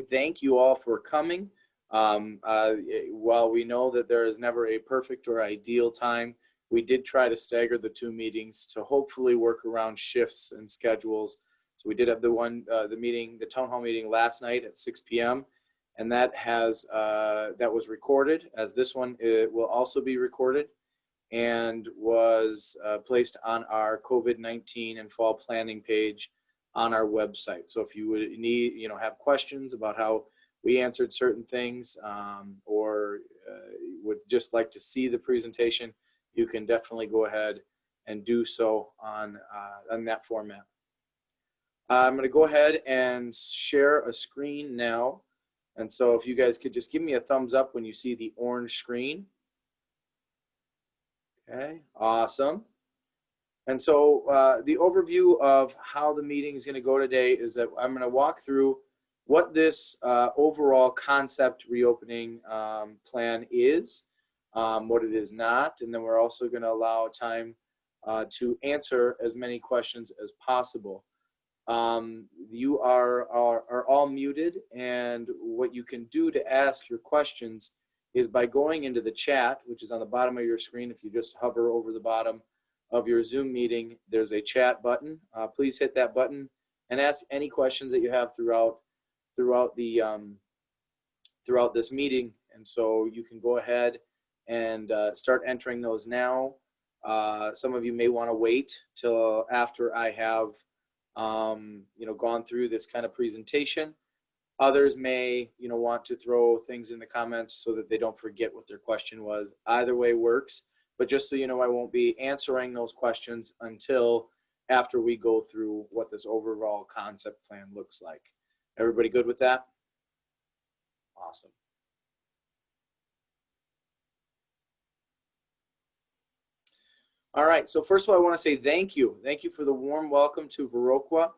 thank you all for coming. While we know that there is never a perfect or ideal time, we did try to stagger the two meetings to hopefully work around shifts and schedules. So we did have the town hall meeting last night at 6 p.m. and that was recorded, as this one will also be recorded, and was placed on our COVID-19 and fall planning page on our website. So if you would have questions about how we answered certain things, or would just like to see the presentation, you can definitely go ahead and do so on that format. I'm going to go ahead and share a screen now. And so if you guys could just give me a thumbs up when you see the orange screen. Okay, awesome. And so the overview of how the meeting is going to go today is that I'm going to walk through what this overall concept reopening plan is, what it is not, and then we're also going to allow time to answer as many questions as possible. You are all muted, and what you can do to ask your questions is by going into the chat, which is on the bottom of your screen. If you just hover over the bottom of your Zoom meeting, there's a chat button. Please hit that button and ask any questions that you have throughout this meeting. And so you can go ahead and start entering those now. Some of you may want to wait till after I have gone through this kind of presentation. Others may want to throw things in the comments so that they don't forget what their question was. Either way works. But just so you know, I won't be answering those questions until after we go through what this overall concept plan looks like. Everybody good with that? Awesome. All right, so first of all, I want to say thank you. Thank you for the warm welcome to Viroqua.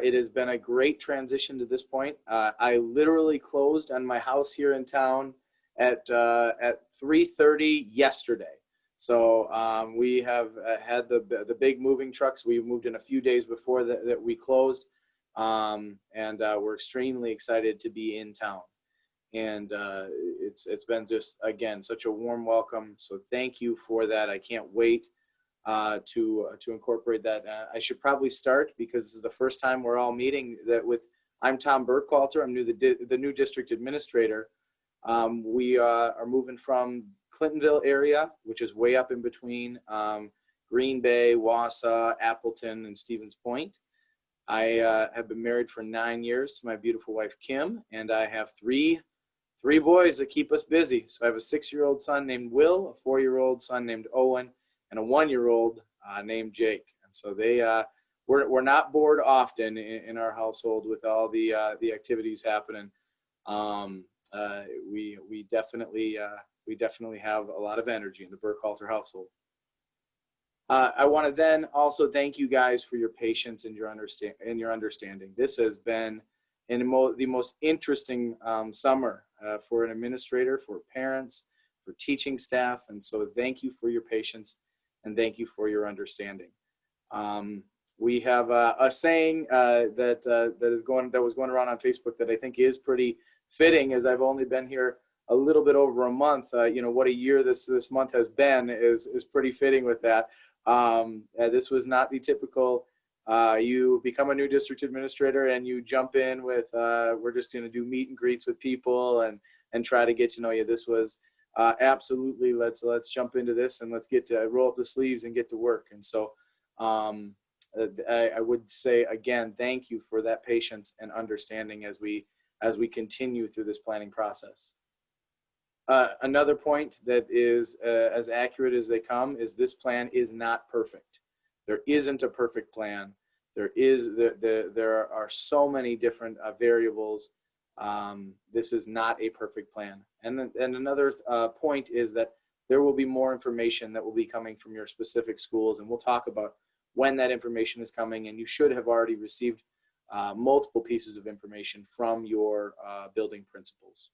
It has been a great transition to this point. I literally closed on my house here in town at 3:30 yesterday. So we have had the big moving trucks. We moved in a few days before that we closed, and we're extremely excited to be in town. And it's been just, again, such a warm welcome. So thank you for that. I can't wait to incorporate that. I should probably start, because this is the first time we're all meeting I'm Tom Burkhalter. I'm the new district administrator. We are moving from Clintonville area, which is way up in between Green Bay, Wausau, Appleton, and Stevens Point. I have been married for 9 years to my beautiful wife, Kim, and I have three boys that keep us busy. So I have a 6-year-old son named Will, a 4-year-old son named Owen, and a 1-year-old named Jake. And so we're not bored often in our household with all the activities happening. We definitely have a lot of energy in the Burkhalter household. I want to then also thank you guys for your patience and your understanding. This has been the most interesting summer for an administrator, for parents, for teaching staff, and so thank you for your patience and thank you for your understanding. We have a saying that was going around on Facebook that I think is pretty fitting, as I've only been here a little bit over a month. What a year this month has been is pretty fitting with that. This was not the typical you become a new district administrator and you jump in with we're just going to do meet and greets with people and try to get to know you. This was absolutely let's jump into this and let's get to roll up the sleeves and get to work. And so I would say again, thank you for that patience and understanding as we continue through this planning process. Another point that is as accurate as they come is this plan is not perfect. There isn't a perfect plan. There are so many different variables. This is not a perfect plan. And another point is that there will be more information that will be coming from your specific schools, and we'll talk about when that information is coming, and you should have already received multiple pieces of information from your building principals.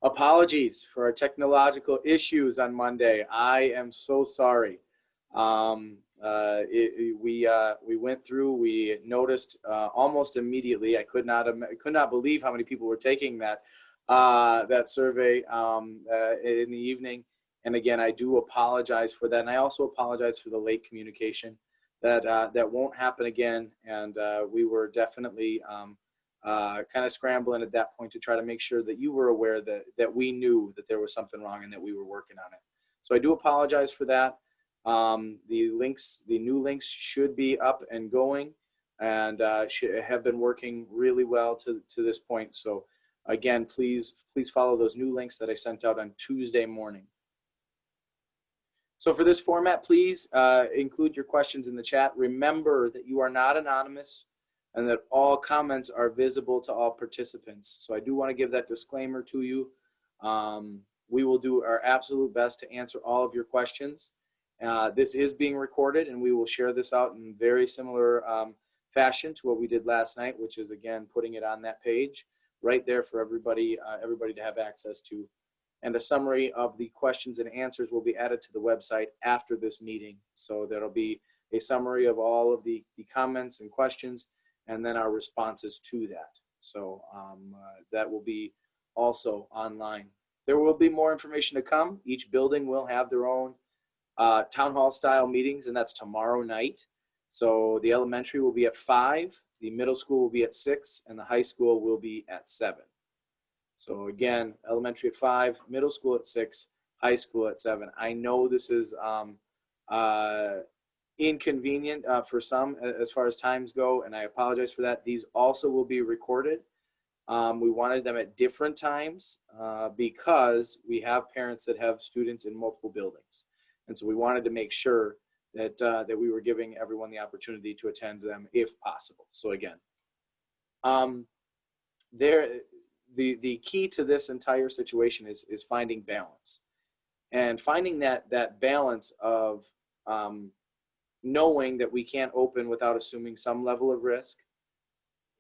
Apologies for our technological issues on Monday. I am so sorry. We went through, we noticed almost immediately. I could not believe how many people were taking that survey in the evening. And again, I do apologize for that, and I also apologize for the late communication. That won't happen again. And we were definitely kind of scrambling at that point to try to make sure that you were aware that we knew that there was something wrong and that we were working on it. So I do apologize for that. The new links should be up and going, and have been working really well to this point. So again, please follow those new links that I sent out on Tuesday morning. So for this format, please include your questions in the chat. Remember that you are not anonymous and that all comments are visible to all participants. So I do want to give that disclaimer to you. We will do our absolute best to answer all of your questions. This is being recorded, and we will share this out in very similar fashion to what we did last night, which is, again, putting it on that page right there for everybody to have access to. And a summary of the questions and answers will be added to the website after this meeting. So there'll be a summary of all of the comments and questions, and then our responses to that. So that will be also online. There will be more information to come. Each building will have their own town hall style meetings, and that's tomorrow night. So the elementary will be at 5, the middle school will be at 6, and the high school will be at 7. So again, elementary at 5, middle school at 6, high school at 7. I know this is inconvenient for some as far as times go, and I apologize for that. These also will be recorded. We wanted them at different times because we have parents that have students in multiple buildings. And so we wanted to make sure that that we were giving everyone the opportunity to attend them if possible. So again, the key to this entire situation is finding balance, and finding that balance of knowing that we can't open without assuming some level of risk,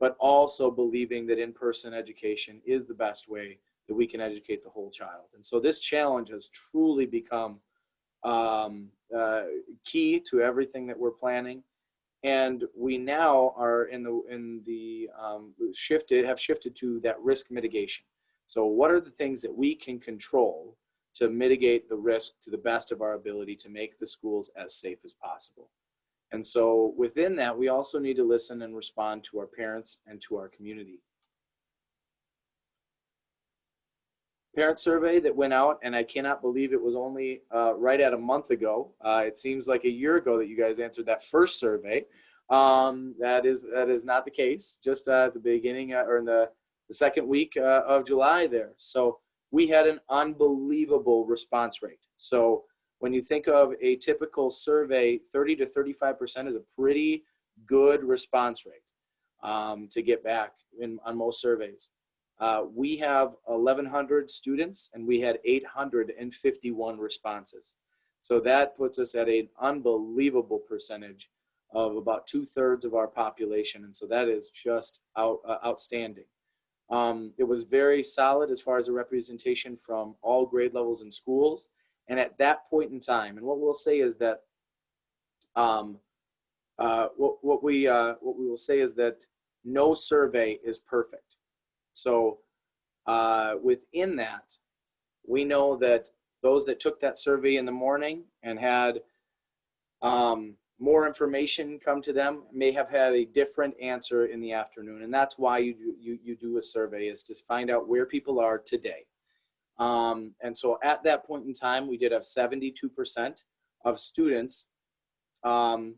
but also believing that in-person education is the best way that we can educate the whole child. And so this challenge has truly become key to everything that we're planning, and we now are have shifted to that risk mitigation. So what are the things that we can control to mitigate the risk to the best of our ability to make the schools as safe as possible? And so within that, we also need to listen and respond to our parents and to our community. Parent survey that went out, and I cannot believe it was only right at a month ago. It seems like a year ago that you guys answered that first survey. That is not the case. Just at the beginning or in the second week of July there. So we had an unbelievable response rate. So when you think of a typical survey, 30 to 35% is a pretty good response rate to get back on most surveys. We have 1,100 students, and we had 851 responses. So that puts us at an unbelievable percentage of about 2/3 of our population. And so that is just outstanding. It was very solid as far as the representation from all grade levels in schools. And at that point in time, and what we'll say is that what we will say is that no survey is perfect. So within that, we know that those that took that survey in the morning and had more information come to them may have had a different answer in the afternoon. And that's why you do a survey, is to find out where people are today. And so at that point in time, we did have 72% of students that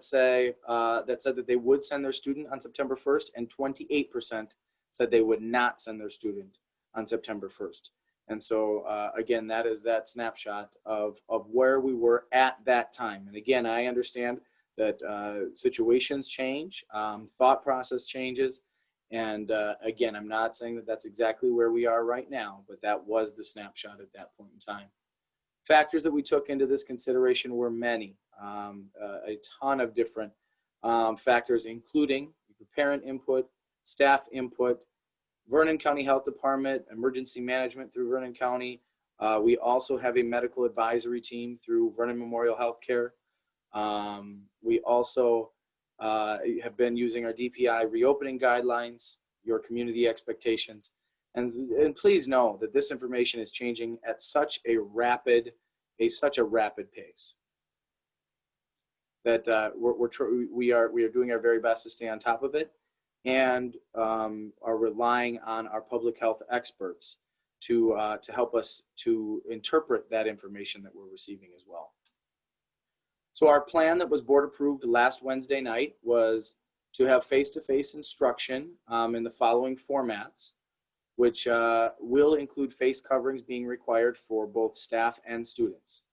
said that they would send their student on September 1st, and 28% said they would not send their student on September 1st. And so again, that is that snapshot of where we were at that time. And again, I understand that situations change, thought process changes, and again, I'm not saying that that's exactly where we are right now, but that was the snapshot at that point in time. Factors that we took into this consideration were many, a ton of different factors, including parent input, staff input, Vernon County Health Department, emergency management through Vernon County, We also have a medical advisory team through Vernon Memorial Healthcare. We also have been using our DPI reopening guidelines, your community expectations. And please know that this information is changing at such a rapid pace that we are doing our very best to stay on top of it, and are relying on our public health experts to help us to interpret that information that we're receiving as well. So our plan that was board approved last Wednesday night was to have face-to-face instruction in the following formats, which will include face coverings being required for both staff and students.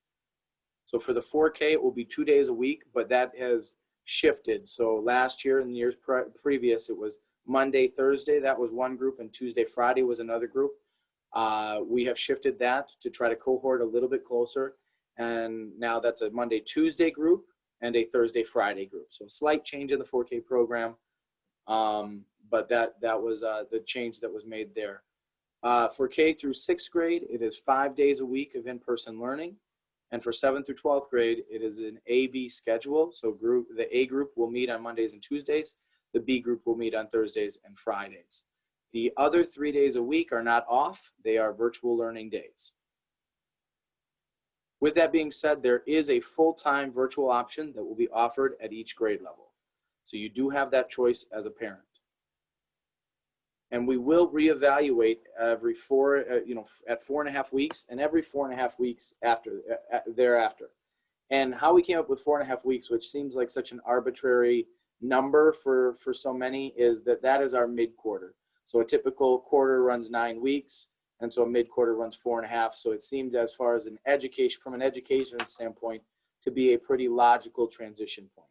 So for the 4K, it will be 2 days a week, but that has shifted. So last year and the years previous, it was Monday, Thursday, that was one group, and Tuesday, Friday was another group. We have shifted that to try to cohort a little bit closer. And now that's a Monday, Tuesday group and a Thursday, Friday group. So a slight change in the 4K program, but that was the change that was made there. For K through 6th grade, it is 5 days a week of in-person learning. And for 7th through 12th grade, it is an A-B schedule. So the A group will meet on Mondays and Tuesdays. The B group will meet on Thursdays and Fridays. The other 3 days a week are not off. They are virtual learning days. With that being said, there is a full-time virtual option that will be offered at each grade level. So you do have that choice as a parent. And we will reevaluate every at 4.5 weeks, and every 4.5 weeks thereafter. And how we came up with 4.5 weeks, which seems like such an arbitrary number for so many, is that is our mid-quarter. So a typical quarter runs 9 weeks, and so a mid-quarter runs 4.5. So it seemed, as far as from an education standpoint, to be a pretty logical transition point.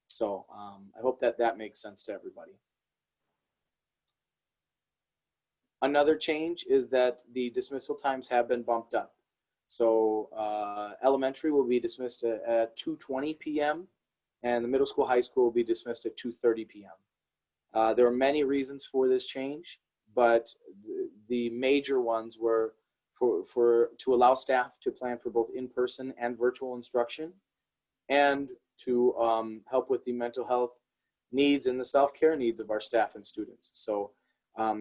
So I hope that makes sense to everybody. Another change is that the dismissal times have been bumped up. So elementary will be dismissed at 2:20 p.m. and the middle school, high school will be dismissed at 2:30 p.m. There are many reasons for this change, but the major ones were to allow staff to plan for both in-person and virtual instruction, and to help with the mental health needs and the self-care needs of our staff and students. So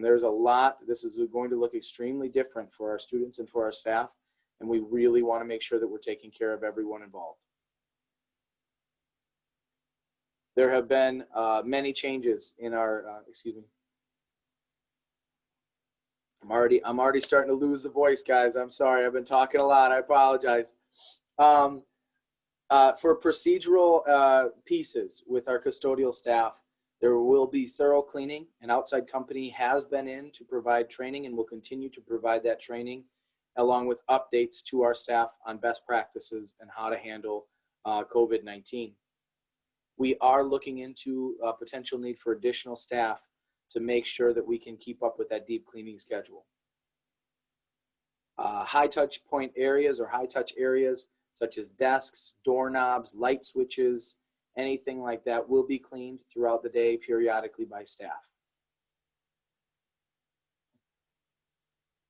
there's a lot. This is going to look extremely different for our students and for our staff, and we really want to make sure that we're taking care of everyone involved. There have been many changes in our, excuse me. I'm already starting to lose the voice, guys. I'm sorry. I've been talking a lot. I apologize. For procedural pieces with our custodial staff, there will be thorough cleaning. An outside company has been in to provide training and will continue to provide that training, along with updates to our staff on best practices and how to handle COVID-19. We are looking into a potential need for additional staff to make sure that we can keep up with that deep cleaning schedule. High touch point areas or high touch areas such as desks, doorknobs, light switches, anything like that will be cleaned throughout the day periodically by staff.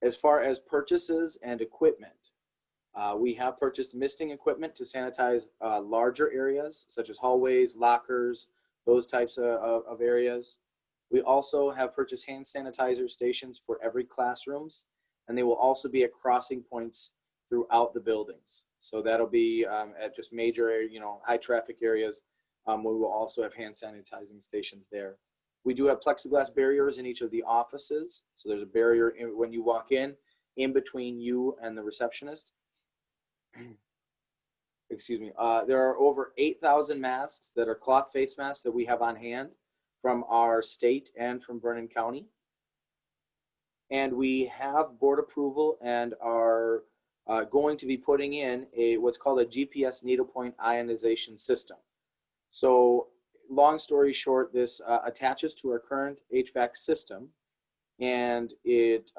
As far as purchases and equipment, we have purchased misting equipment to sanitize larger areas such as hallways, lockers, those types of areas. We also have purchased hand sanitizer stations for every classrooms, and they will also be at crossing points throughout the buildings. So that'll be at just major, high traffic areas. We will also have hand sanitizing stations there. We do have plexiglass barriers in each of the offices. So there's a barrier when you walk in between you and the receptionist. Excuse me. There are over 8,000 masks that are cloth face masks that we have on hand from our state and from Vernon County. And we have board approval and are going to be putting in what's called a GPS needlepoint ionization system. So long story short, this attaches to our current HVAC system, and it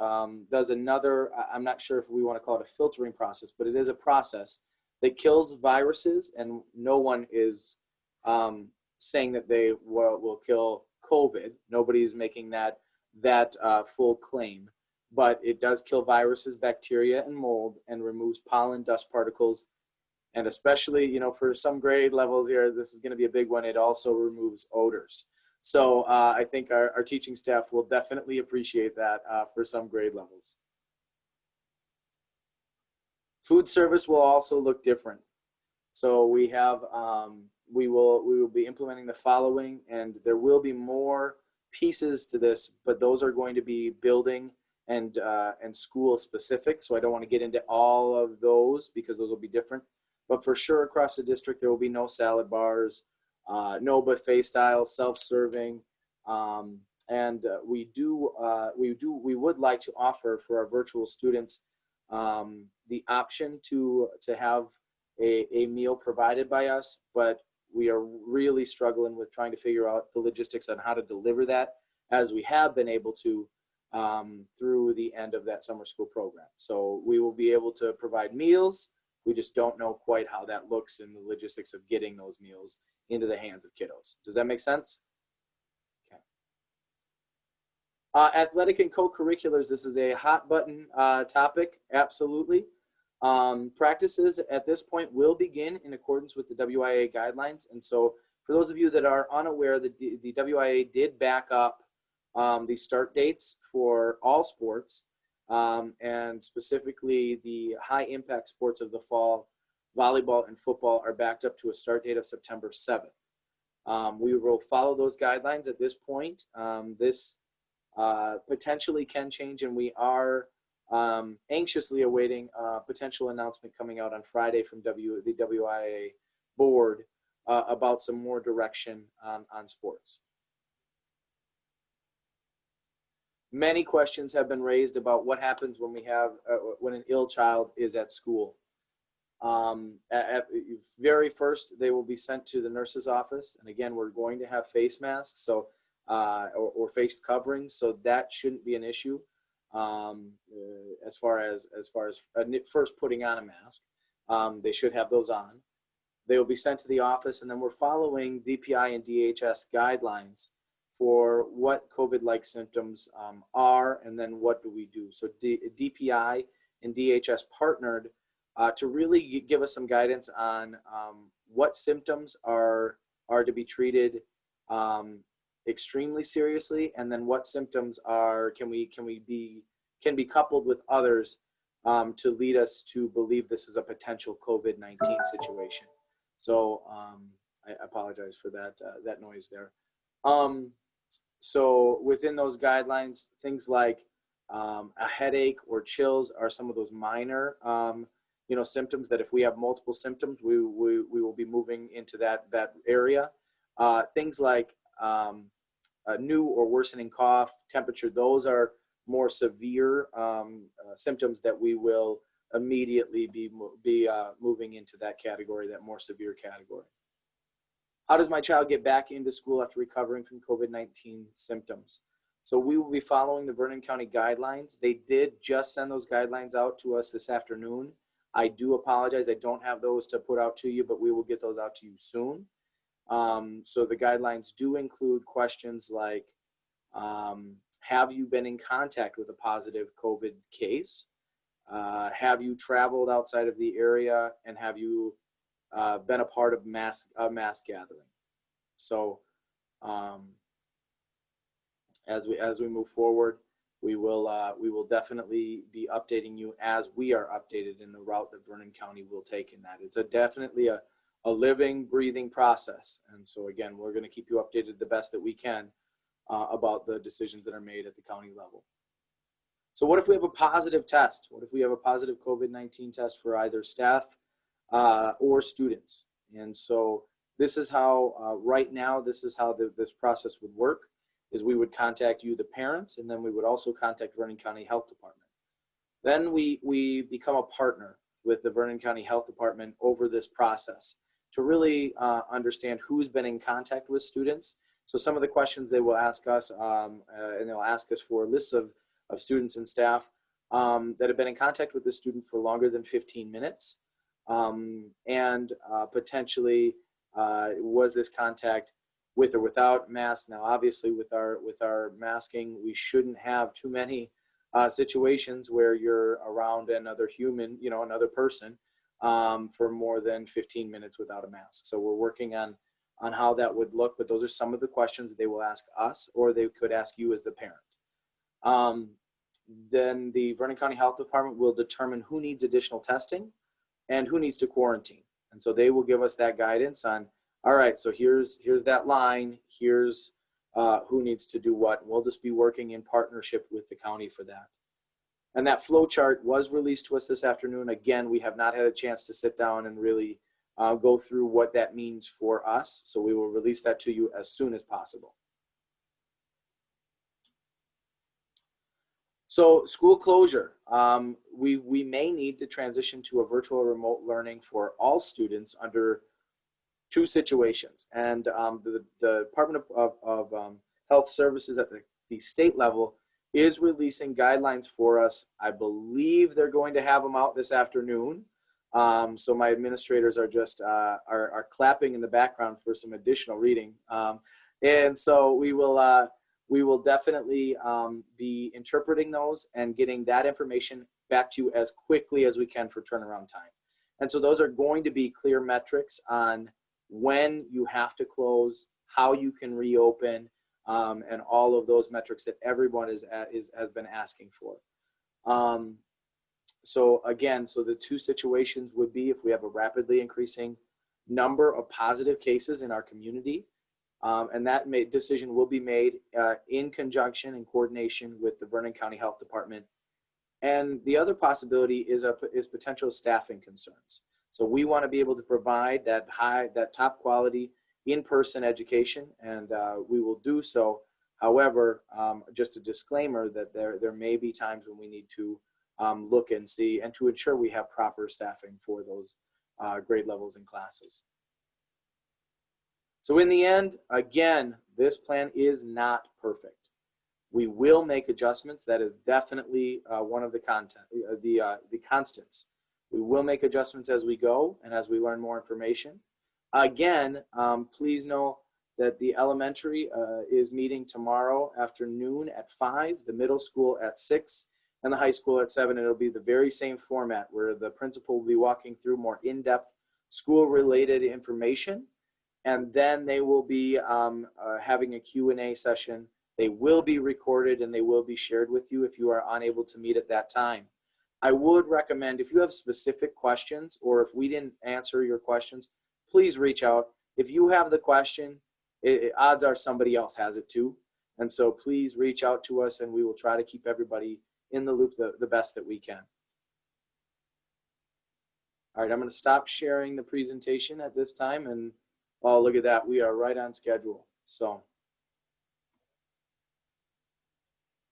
does another, I'm not sure if we want to call it a filtering process, but it is a process that kills viruses, and no one is saying that they will kill COVID. Nobody's making that full claim. but it does kill viruses, bacteria, and mold, and removes pollen, dust particles, and especially, you know, for some grade levels here, this is going to be a big one. It also removes odors. So I think our teaching staff will definitely appreciate that for some grade levels. Food service will also look different. So we have, we will be implementing the following, and there will be more pieces to this, but those are going to be building and school specific. So I don't want to get into all of those because those will be different. But for sure, across the district, there will be no salad bars, no buffet style, self-serving, and we would like to offer for our virtual students the option to have a meal provided by us, but we are really struggling with trying to figure out the logistics on how to deliver that, as we have been able to through the end of that summer school program. So we will be able to provide meals. We just don't know quite how that looks in the logistics of getting those meals into the hands of kiddos. Does that make sense? Okay. Athletic and co-curriculars, this is a hot button topic, absolutely. Practices at this point will begin in accordance with the WIA guidelines. And so for those of you that are unaware, the WIA did back up the start dates for all sports. And specifically the high impact sports of the fall, volleyball and football, are backed up to a start date of September 7th. We will follow those guidelines at this point. This potentially can change, and we are anxiously awaiting a potential announcement coming out on Friday from the WIA board about some more direction on sports. Many questions have been raised about what happens when we have when an ill child is at school. At very first, they will be sent to the nurse's office, and again, we're going to have face masks, so or face coverings, so that shouldn't be an issue as far as first putting on a mask. They should have those on. They will be sent to the office, and then we're following DPI and DHS guidelines for what COVID-like symptoms are, and then what do we do. So DPI and DHS partnered to really give us some guidance on what symptoms are to be treated extremely seriously, and then what symptoms can be coupled with others to lead us to believe this is a potential COVID-19 situation. So I apologize for that noise there. So within those guidelines, things like a headache or chills are some of those minor, symptoms that if we have multiple symptoms, we will be moving into that area. Things like a new or worsening cough, temperature, those are more severe symptoms that we will immediately be moving into that category, that more severe category. How does my child get back into school after recovering from COVID-19 symptoms? So we will be following the Vernon County guidelines. They did just send those guidelines out to us this afternoon. I do apologize, I don't have those to put out to you, but we will get those out to you soon. So the guidelines do include questions like, have you been in contact with a positive COVID case? Have you traveled outside of the area, and have you been a part of mass gathering? So as we move forward, we will definitely be updating you as we are updated in the route that Vernon County will take in that. It's definitely a living, breathing process. And so again, we're going to keep you updated the best that we can about the decisions that are made at the county level. So what if we have a positive test? What if we have a positive COVID-19 test for either staff or students? And so this is how, right now, this is how this process would work, is we would contact you, the parents, and then we would also contact Vernon County Health Department. Then we become a partner with the Vernon County Health Department over this process to really understand who's been in contact with students. So some of the questions they will ask us, and they'll ask us for lists of students and staff that have been in contact with the student for longer than 15 minutes. And potentially, was this contact with or without mask? Now, obviously, with our masking, we shouldn't have too many situations where you're around another human, another person, for more than 15 minutes without a mask. So we're working on how that would look, but those are some of the questions that they will ask us, or they could ask you as the parent. Then the Vernon County Health Department will determine who needs additional testing and who needs to quarantine. And so they will give us that guidance on, all right, so here's that line, here's who needs to do what. And we'll just be working in partnership with the county for that. And that flow chart was released to us this afternoon. Again, we have not had a chance to sit down and really go through what that means for us. So we will release that to you as soon as possible. So school closure, we may need to transition to a virtual remote learning for all students under two situations. And the Department of Health Services at the state level is releasing guidelines for us. I believe they're going to have them out this afternoon. So my administrators are just are clapping in the background for some additional reading. And so we will definitely be interpreting those and getting that information back to you as quickly as we can for turnaround time. And so those are going to be clear metrics on when you have to close, how you can reopen, and all of those metrics that everyone has been asking for. So again, so the two situations would be if we have a rapidly increasing number of positive cases in our community, and that decision will be made in conjunction and coordination with the Vernon County Health Department. And the other possibility is potential staffing concerns. So we want to be able to provide that top quality in-person education, and we will do so. However, just a disclaimer that there may be times when we need to look and see and to ensure we have proper staffing for those grade levels and classes. So in the end, again, this plan is not perfect. We will make adjustments. That is definitely one of the constants. We will make adjustments as we go and as we learn more information. Again, please know that the elementary is meeting tomorrow afternoon at 5, the middle school at 6, and the high school at 7. It'll be the very same format where the principal will be walking through more in-depth school-related information, and then they will be having a Q&A session. They will be recorded and they will be shared with you if you are unable to meet at that time. I would recommend, if you have specific questions or if we didn't answer your questions, please reach out. If you have the question, odds are somebody else has it too. And so please reach out to us and we will try to keep everybody in the loop the best that we can. All right, I'm going to stop sharing the presentation at this time. And oh, look at that. We are right on schedule. So,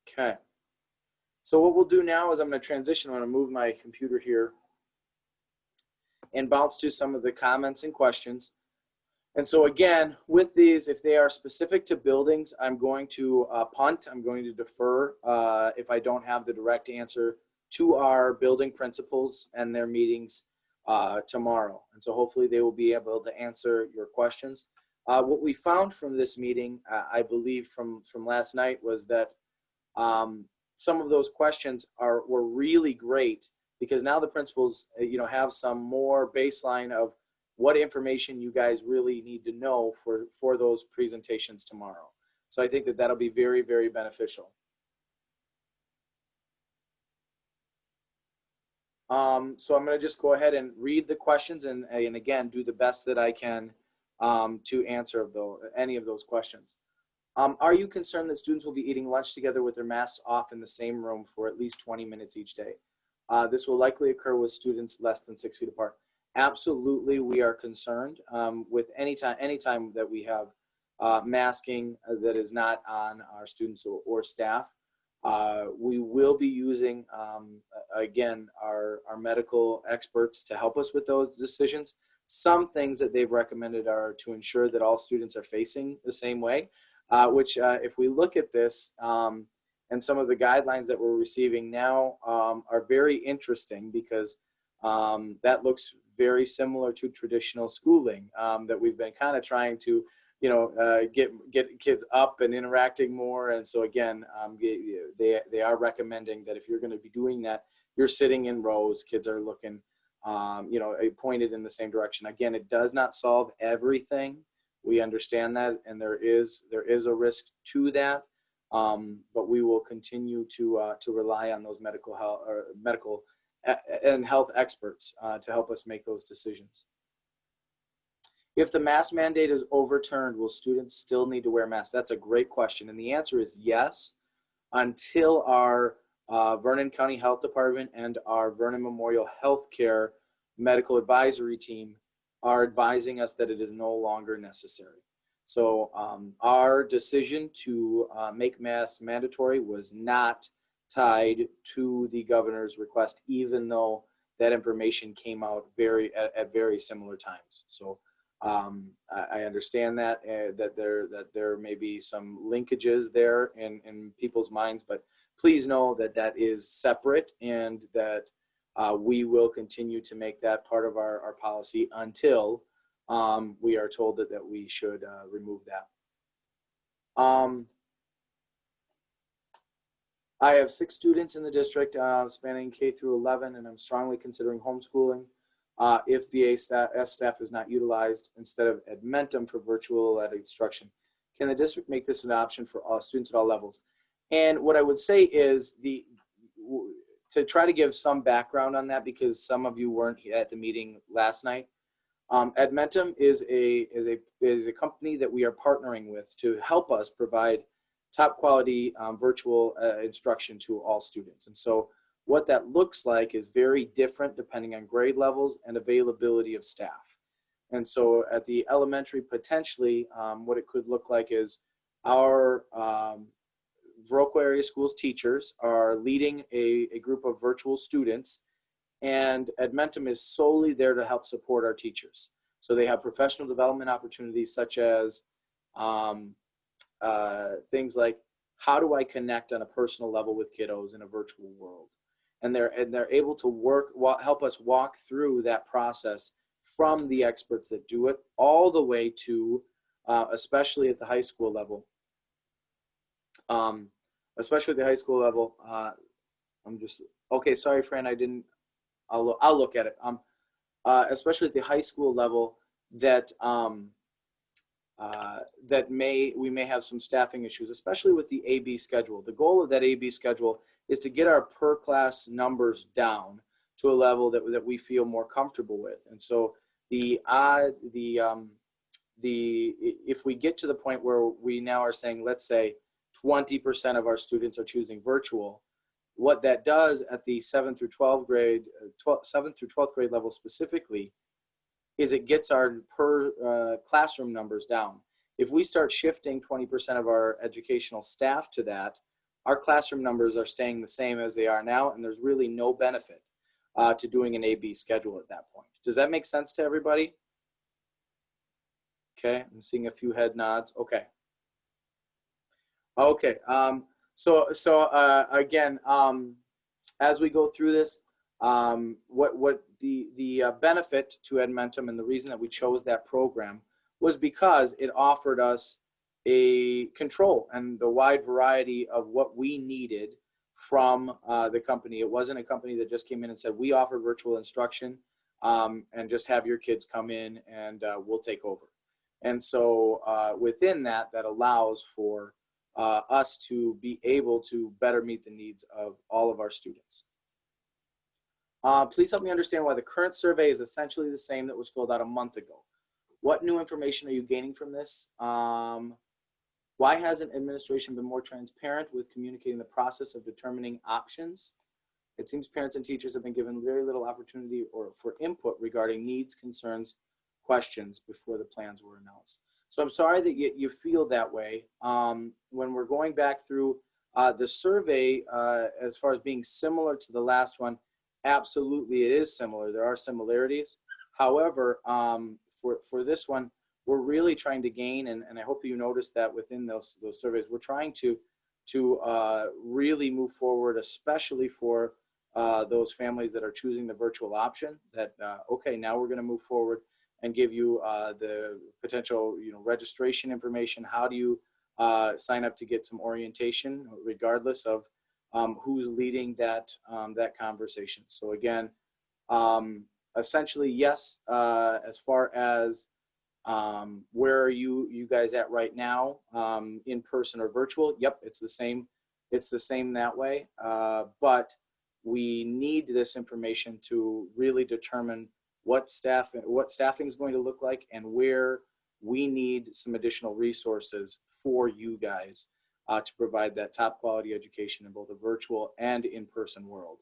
okay. So what we'll do now is I'm going to transition. I'm going to move my computer here and bounce to some of the comments and questions. And so again, with these, if they are specific to buildings, I'm going to punt. I'm going to defer if I don't have the direct answer to our building principals and their meetings tomorrow. And so hopefully they will be able to answer your questions. What we found from this meeting, I believe from last night, was that some of those questions were really great because now the principals, have some more baseline of what information you guys really need to know for those presentations tomorrow. So I think that that'll be very, very beneficial. So I'm going to just go ahead and read the questions and again, do the best that I can to answer any of those questions. Are you concerned that students will be eating lunch together with their masks off in the same room for at least 20 minutes each day? This will likely occur with students less than 6 feet apart. Absolutely, we are concerned with any time that we have masking that is not on our students or staff. We will be using, again, our medical experts to help us with those decisions. Some things that they've recommended are to ensure that all students are facing the same way, which if we look at this and some of the guidelines that we're receiving now are very interesting because that looks very similar to traditional schooling that we've been kind of trying to get kids up and interacting more. And so again, they are recommending that if you're going to be doing that, you're sitting in rows, kids are looking, pointed in the same direction. Again, it does not solve everything. We understand that, and there is a risk to that. But we will continue to rely on those medical and health experts to help us make those decisions. If the mask mandate is overturned, will students still need to wear masks? That's a great question. And the answer is yes, until our Vernon County Health Department and our Vernon Memorial Healthcare Medical Advisory Team are advising us that it is no longer necessary. So our decision to make masks mandatory was not tied to the governor's request, even though that information came out at very similar times. So I understand that there may be some linkages there in people's minds, but please know that that is separate, and that we will continue to make that part of our policy until we are told that we should remove that. I have 6 students in the district spanning K through 11, and I'm strongly considering homeschooling. If VAS staff is not utilized instead of Edmentum for virtual instruction, can the district make this an option for all students at all levels? And what I would say is to try to give some background on that, because some of you weren't at the meeting last night. Edmentum is a company that we are partnering with to help us provide top quality virtual instruction to all students. And so what that looks like is very different depending on grade levels and availability of staff. And so at the elementary, potentially, what it could look like is our Viroqua area schools teachers are leading a group of virtual students, and Edmentum is solely there to help support our teachers. So they have professional development opportunities such as things like, how do I connect on a personal level with kiddos in a virtual world? And they're able to help us walk through that process from the experts that do it all the way to, especially at the high school level. I'm just, okay, sorry, Fran, I'll look at it. Especially at the high school level, that we may have some staffing issues, especially with the AB schedule. The goal of that AB schedule is to get our per class numbers down to a level that we feel more comfortable with. And so if we get to the point where we now are saying, let's say 20% of our students are choosing virtual, what that does at the 7th through 12th grade level specifically is it gets our per classroom numbers down. If we start shifting 20% of our educational staff to that, our classroom numbers are staying the same as they are now, and there's really no benefit to doing an AB schedule at that point. Does that make sense to everybody? Okay, I'm seeing a few head nods. Okay. Okay. Again, as we go through this, what the benefit to Edmentum, and the reason that we chose that program, was because it offered us a control and the wide variety of what we needed from the company. It wasn't a company that just came in and said, we offer virtual instruction and just have your kids come in and we'll take over. And so within that allows for us to be able to better meet the needs of all of our students. Please help me understand why the current survey is essentially the same that was filled out a month ago. What new information are you gaining from this? Why hasn't administration been more transparent with communicating the process of determining options? It seems parents and teachers have been given very little opportunity for input regarding needs, concerns, questions before the plans were announced. So I'm sorry that you feel that way. When we're going back through the survey, as far as being similar to the last one, absolutely it is similar. There are similarities. However, for this one, we're really trying to gain, and I hope you noticed that within those surveys, we're trying to really move forward, especially for those families that are choosing the virtual option, that, okay, now we're gonna move forward and give you the potential, registration information. How do you sign up to get some orientation, regardless of who's leading that conversation. So again, essentially, yes, as far as where are you guys at right now, in person or virtual? Yep, it's the same. It's the same that way. But we need this information to really determine what staffing is going to look like, and where we need some additional resources for you guys to provide that top quality education in both a virtual and in-person world.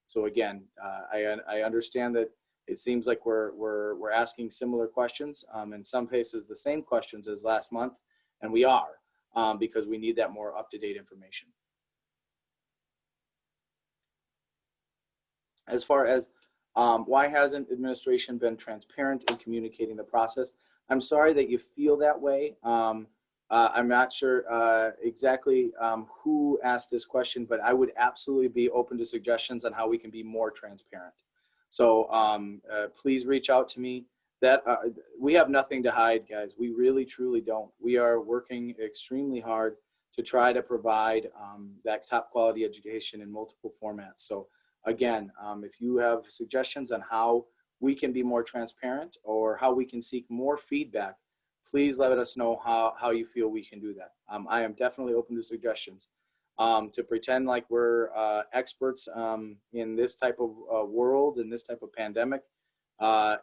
So again, I understand that it seems like we're asking similar questions, in some cases the same questions as last month, and we are, because we need that more up-to-date information. As far as why hasn't administration been transparent in communicating the process? I'm sorry that you feel that way. I'm not sure exactly who asked this question, but I would absolutely be open to suggestions on how we can be more transparent. So please reach out to me. We have nothing to hide, guys. We really, truly don't. We are working extremely hard to try to provide that top quality education in multiple formats. So again, if you have suggestions on how we can be more transparent or how we can seek more feedback, please let us know how you feel we can do that. I am definitely open to suggestions. To pretend like we're experts in this type of world, in this type of pandemic,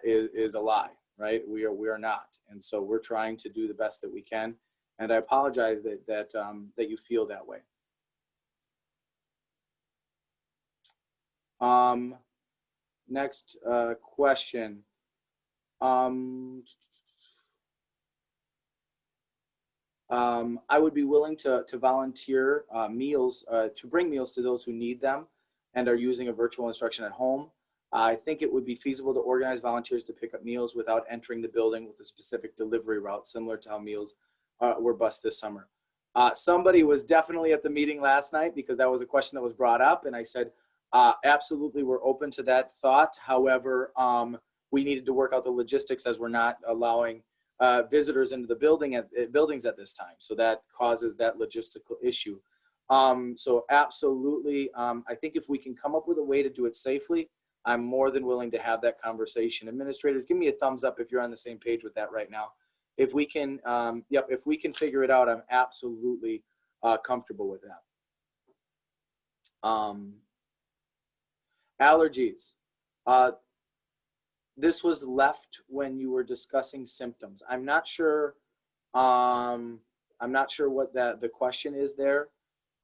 is a lie, right? We are not. And so we're trying to do the best that we can. And I apologize that you feel that way. Next question. I would be willing to volunteer meals, to bring meals to those who need them and are using a virtual instruction at home. I think it would be feasible to organize volunteers to pick up meals without entering the building with a specific delivery route, similar to how meals were bused this summer. Somebody was definitely at the meeting last night, because that was a question that was brought up, and I said, absolutely, we're open to that thought. However, we needed to work out the logistics, as we're not allowing visitors into the buildings at this time. So that causes that logistical issue. So absolutely, I think if we can come up with a way to do it safely, I'm more than willing to have that conversation. Administrators, give me a thumbs up if you're on the same page with that right now. If we can, if we can figure it out, I'm absolutely comfortable with that. Allergies. This was left when you were discussing symptoms. I'm not sure. I'm not sure what the question is there.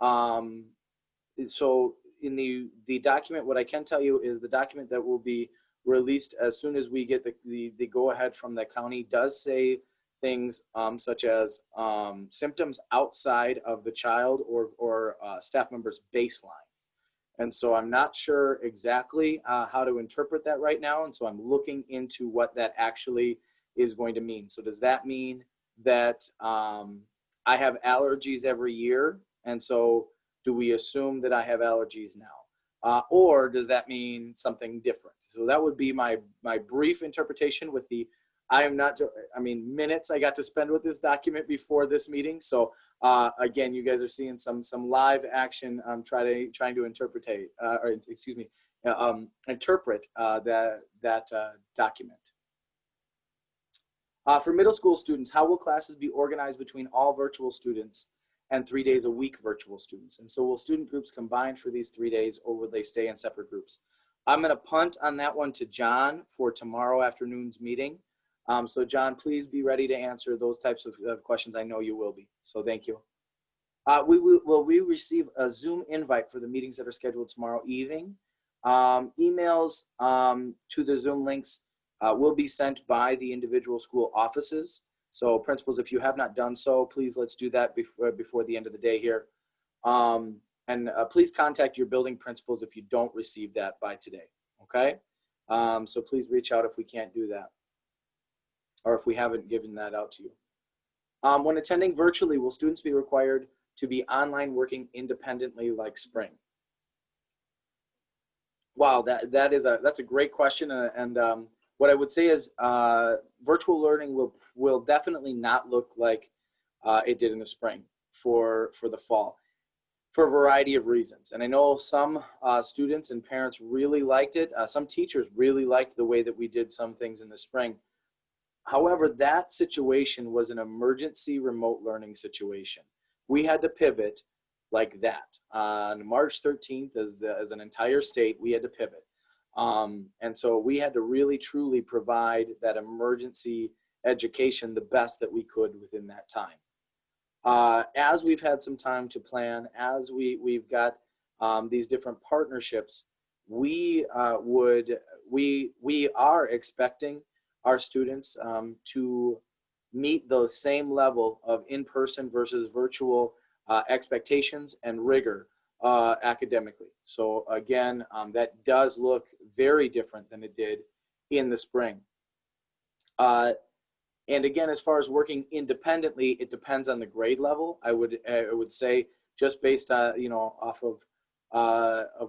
So in the document, what I can tell you is the document that will be released as soon as we get the go ahead from the county does say things such as symptoms outside of the child or staff member's baseline. And so I'm not sure exactly how to interpret that right now. And so I'm looking into what that actually is going to mean. So does that mean that I have allergies every year? And so do we assume that I have allergies now? Or does that mean something different? So that would be my brief interpretation with the, minutes I got to spend with this document before this meeting. So again, you guys are seeing some live action trying to interpret that document. For middle school students, how will classes be organized between all virtual students and 3 days a week virtual students? And so will student groups combine for these 3 days, or will they stay in separate groups? I'm going to punt on that one to John for tomorrow afternoon's meeting. So John, please be ready to answer those types of questions. I know you will be. So thank you. Will we receive a Zoom invite for the meetings that are scheduled tomorrow evening? Emails to the Zoom links will be sent by the individual school offices. So principals, if you have not done so, please let's do that before the end of the day here. And please contact your building principals if you don't receive that by today, okay? So please reach out if we can't do that, or if we haven't given that out to you. When attending virtually, will students be required to be online working independently like spring? Wow, that's a great question, and what I would say is virtual learning will definitely not look like it did in the spring for the fall, for a variety of reasons. And I know some students and parents really liked it. Some teachers really liked the way that we did some things in the spring. However, that situation was an emergency remote learning situation. We had to pivot like that. On March 13th, as an entire state, we had to pivot. And so we had to really, truly provide that emergency education the best that we could within that time. As we've had some time to plan, as we've got these different partnerships, we are expecting our students to meet the same level of in-person versus virtual expectations and rigor academically. So again, that does look very different than it did in the spring. And again, as far as working independently, it depends on the grade level. I would say, just based on, off of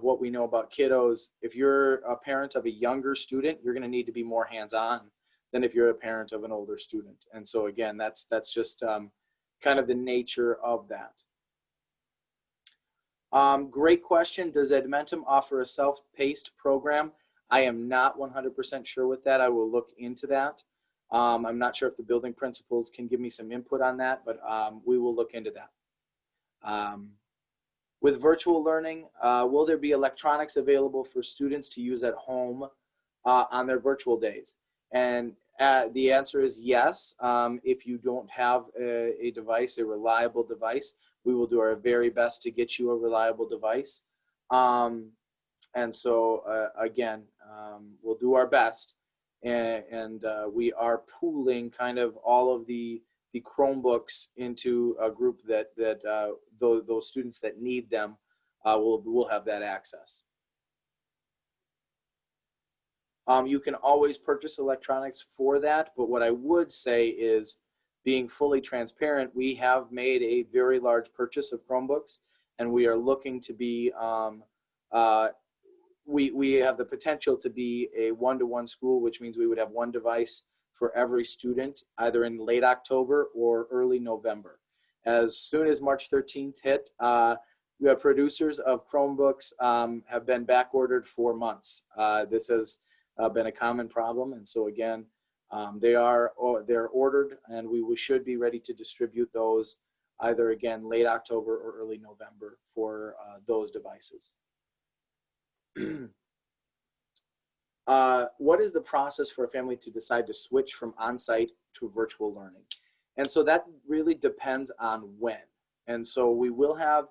what we know about kiddos, if you're a parent of a younger student, you're going to need to be more hands-on than if you're a parent of an older student. And so again, that's just kind of the nature of that. Great question. Does Edmentum offer a self-paced program? I am not 100% sure with that. I will look into that. I'm not sure if the building principals can give me some input on that, but we will look into that. With virtual learning, will there be electronics available for students to use at home on their virtual days? And the answer is yes. If you don't have a device, a reliable device, we will do our very best to get you a reliable device. And so again, we'll do our best. And we are pooling kind of all of the Chromebooks into a group that those students that need them will have that access. You can always purchase electronics for that, but what I would say is, being fully transparent, we have made a very large purchase of Chromebooks, and we are looking to be we have the potential to be a one-to-one school, which means we would have one device for every student, either in late October or early November. As soon as March 13th hit, we have producers of Chromebooks have been back ordered for months. This has been a common problem, and so again, they're ordered, and we should be ready to distribute those either again late October or early November for those devices. What is the process for a family to decide to switch from on-site to virtual learning? And so that really depends on when. And so we will have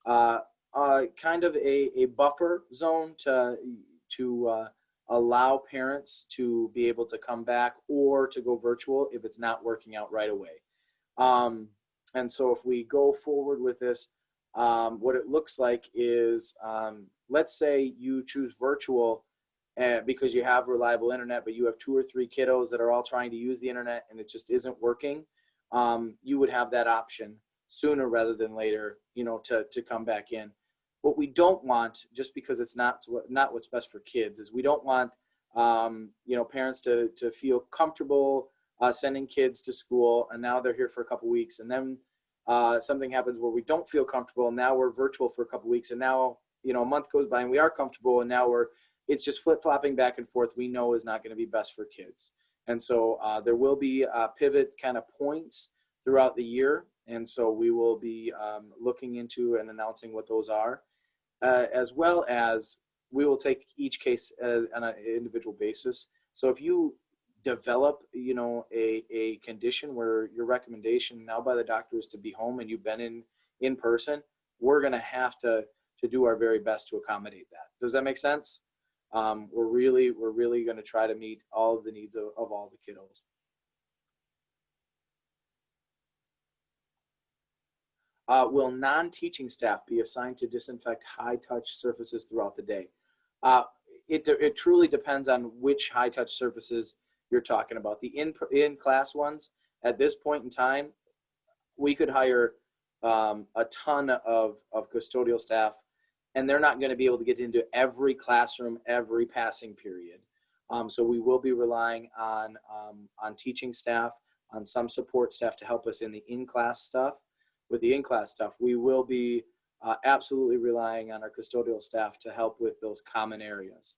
kind of a buffer zone to allow parents to be able to come back or to go virtual if it's not working out right away. And so if we go forward with this, what it looks like is, let's say you choose virtual because you have reliable internet, but you have 2 or 3 kiddos that are all trying to use the internet and it just isn't working. You would have that option sooner rather than later, to come back in. What we don't want, just because it's not what's best for kids, is we don't want parents to feel comfortable sending kids to school, and now they're here for a couple weeks, and then something happens where we don't feel comfortable, and now we're virtual for a couple weeks, and now a month goes by and we are comfortable, and now it's just flip-flopping back and forth. We know is not going to be best for kids. And so there will be pivot kind of points throughout the year, and so we will be looking into and announcing what those are, as well as we will take each case on an individual basis. So if you develop, a condition where your recommendation now by the doctor is to be home and you've been in person, we're going to have to do our very best to accommodate that. Does that make sense? We're really going to try to meet all of the needs of all the kiddos. Will non-teaching staff be assigned to disinfect high-touch surfaces throughout the day? It truly depends on which high-touch surfaces you're talking about. The in-class ones, at this point in time, we could hire a ton of custodial staff, and they're not going to be able to get into every classroom, every passing period. So we will be relying on teaching staff, on some support staff to help us in the in-class stuff. With the in-class stuff, we will be absolutely relying on our custodial staff to help with those common areas.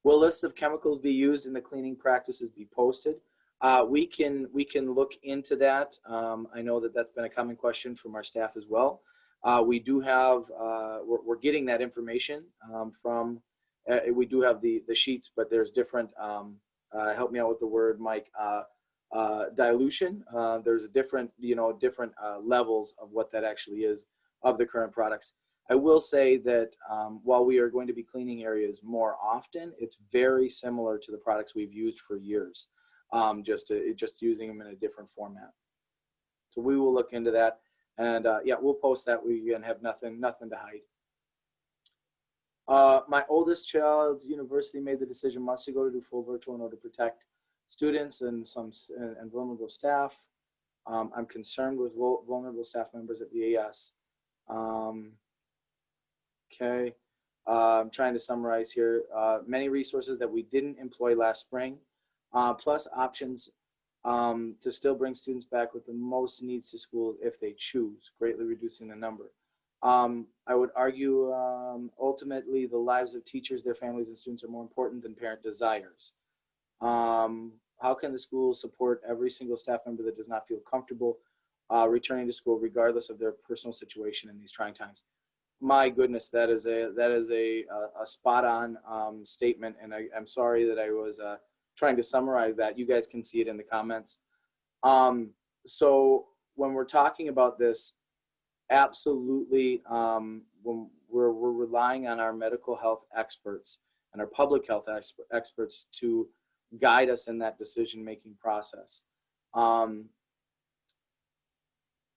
Will lists of chemicals be used in the cleaning practices be posted? We can look into that. I know that that's been a common question from our staff as well. We do have, we're getting that information from, we do have the sheets, but there's different, help me out with the word, Mike, dilution. There's a different, different levels of what that actually is of the current products. I will say that while we are going to be cleaning areas more often, it's very similar to the products we've used for years, just using them in a different format. So we will look into that, and yeah, we'll post that. We again have nothing to hide. My oldest child's university made the decision months ago to do full virtual in order to protect students and vulnerable staff. I'm concerned with vulnerable staff members at VAS. Okay, I'm trying to summarize here. Many resources that we didn't employ last spring, plus options to still bring students back with the most needs to school if they choose, greatly reducing the number. I would argue ultimately the lives of teachers, their families, and students are more important than parent desires. How can the school support every single staff member that does not feel comfortable returning to school regardless of their personal situation in these trying times? My goodness, that is a spot-on statement, and I'm sorry that I was trying to summarize that. You guys can see it in the comments. So when we're talking about this, absolutely, when we're relying on our medical health experts and our public health experts to guide us in that decision-making process.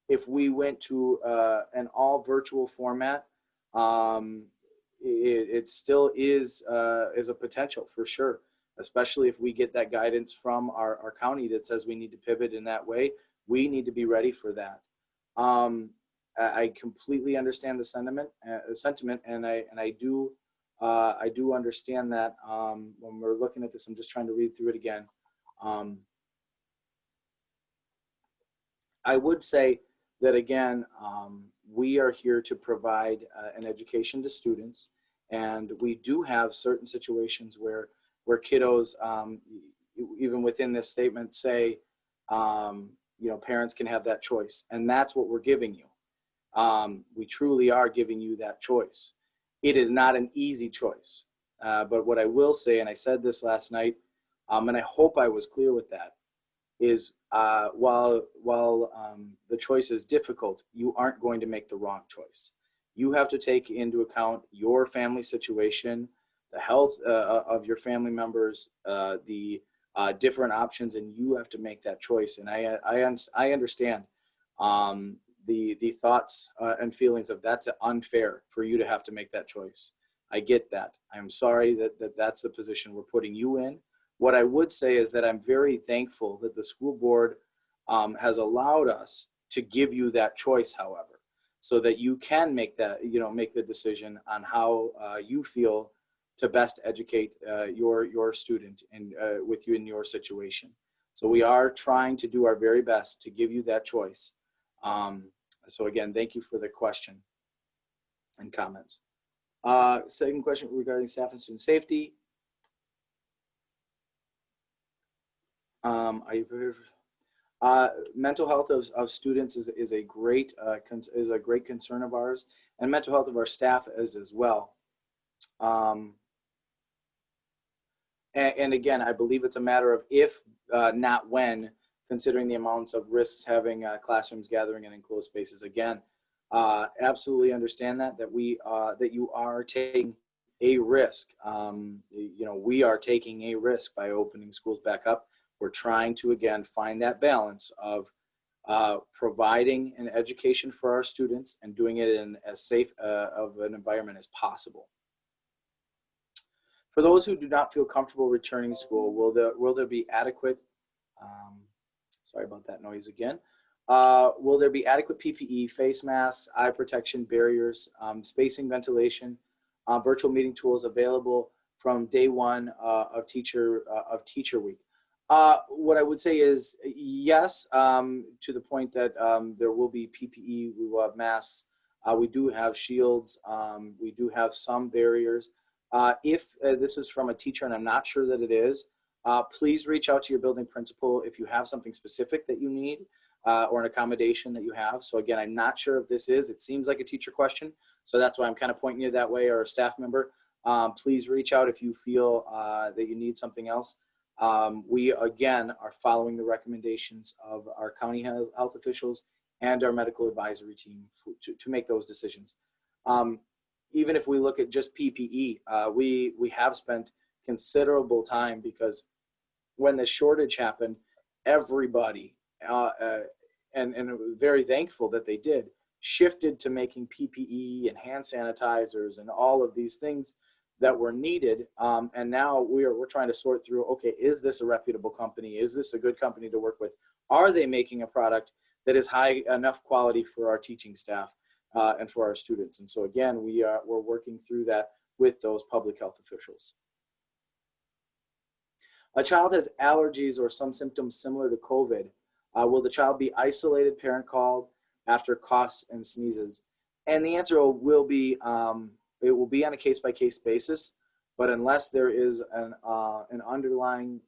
If we went to an all virtual format, it still is a potential for sure, especially if we get that guidance from our county that says we need to pivot in that way. We need to be ready for that. I completely understand the sentiment, and I do understand that when we're looking at this. I'm just trying to read through it again. I would say that again, we are here to provide an education to students, and we do have certain situations where kiddos, even within this statement, say, parents can have that choice, and that's what we're giving you. We truly are giving you that choice. It is not an easy choice, but what I will say, and I said this last night, and I hope I was clear with that, is while the choice is difficult, you aren't going to make the wrong choice. You have to take into account your family situation, the health of your family members, the different options, and you have to make that choice. And I understand the thoughts and feelings of that's unfair for you to have to make that choice. I get that. I'm sorry that that's the position we're putting you in. What I would say is that I'm very thankful that the school board has allowed us to give you that choice, however, so that you can make that, make the decision on how you feel to best educate your student and with you in your situation. So we are trying to do our very best to give you that choice. So again, thank you for the question and comments. Second question regarding staff and student safety. Are you prepared for, mental health of students is a great concern of ours, and mental health of our staff is as well. And again, I believe it's a matter of if, not when, considering the amounts of risks having classrooms gathering in enclosed spaces. Again, absolutely understand that you are taking a risk. We are taking a risk by opening schools back up. We're trying to, again, find that balance of providing an education for our students and doing it in as safe of an environment as possible. For those who do not feel comfortable returning to school, will there be adequate, sorry about that noise again, will there be adequate PPE, face masks, eye protection, barriers, spacing, ventilation, virtual meeting tools available from day one of Teacher Week. What I would say is yes, to the point that there will be PPE, we will have masks, we do have shields, we do have some barriers. If this is from a teacher and I'm not sure that it is, please reach out to your building principal if you have something specific that you need or an accommodation that you have. So again, I'm not sure if this is, it seems like a teacher question, so that's why I'm kind of pointing you that way, or a staff member. Please reach out if you feel that you need something else. We, again, are following the recommendations of our county health officials and our medical advisory team to make those decisions. Even if we look at just PPE, we have spent considerable time, because when the shortage happened, everybody, and very thankful that they did, shifted to making PPE and hand sanitizers and all of these things that were needed. And now we're trying to sort through, okay, is this a reputable company? Is this a good company to work with? Are they making a product that is high enough quality for our teaching staff and for our students? And so again, we're working through that with those public health officials. A child has allergies or some symptoms similar to COVID. Will the child be isolated, parent called, after coughs and sneezes? And the answer will be, it will be on a case-by-case basis, but unless there is an underlying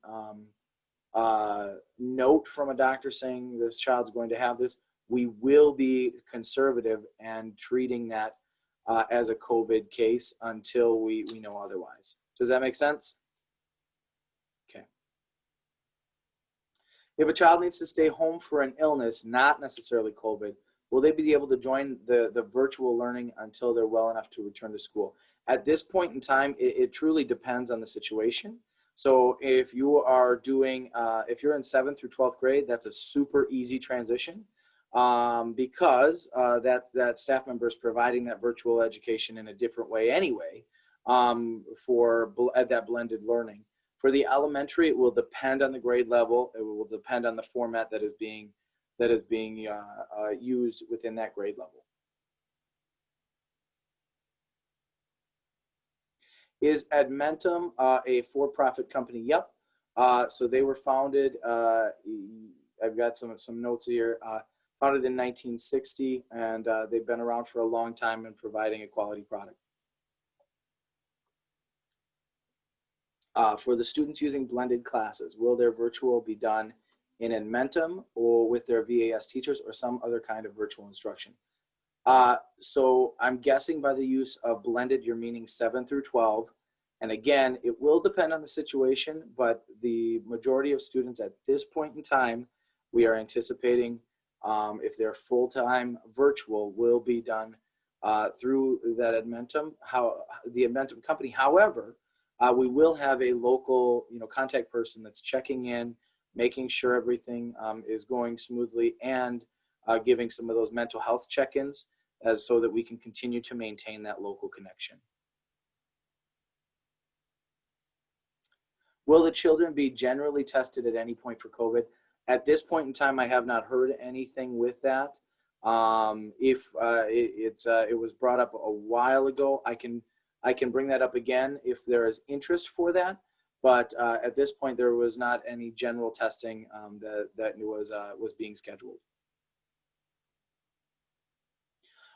note from a doctor saying this child's going to have this, we will be conservative and treating that as a COVID case until we know otherwise. Does that make sense? Okay. If a child needs to stay home for an illness, not necessarily COVID, will they be able to join the virtual learning until they're well enough to return to school? At this point in time, it truly depends on the situation. So if you are doing, if you're in 7th through 12th grade, that's a super easy transition because that staff member is providing that virtual education in a different way anyway for that blended learning. For the elementary, it will depend on the grade level. It will depend on the format that is being used within that grade level. Is Edmentum a for-profit company? Yep. So they were founded, I've got some notes here, founded in 1960, and they've been around for a long time in providing a quality product. For the students using blended classes, will their virtual be done in Edmentum or with their VAS teachers or some other kind of virtual instruction? So I'm guessing by the use of blended, you're meaning 7 through 12. And again, it will depend on the situation, but the majority of students at this point in time, we are anticipating if they're full-time virtual will be done through that Edmentum, the Edmentum company. However, we will have a local, contact person that's checking in, making sure everything is going smoothly, and giving some of those mental health check-ins so that we can continue to maintain that local connection. Will the children be generally tested at any point for COVID? At this point in time, I have not heard anything with that. If it was brought up a while ago, I can bring that up again if there is interest for that. But at this point, there was not any general testing that was being scheduled.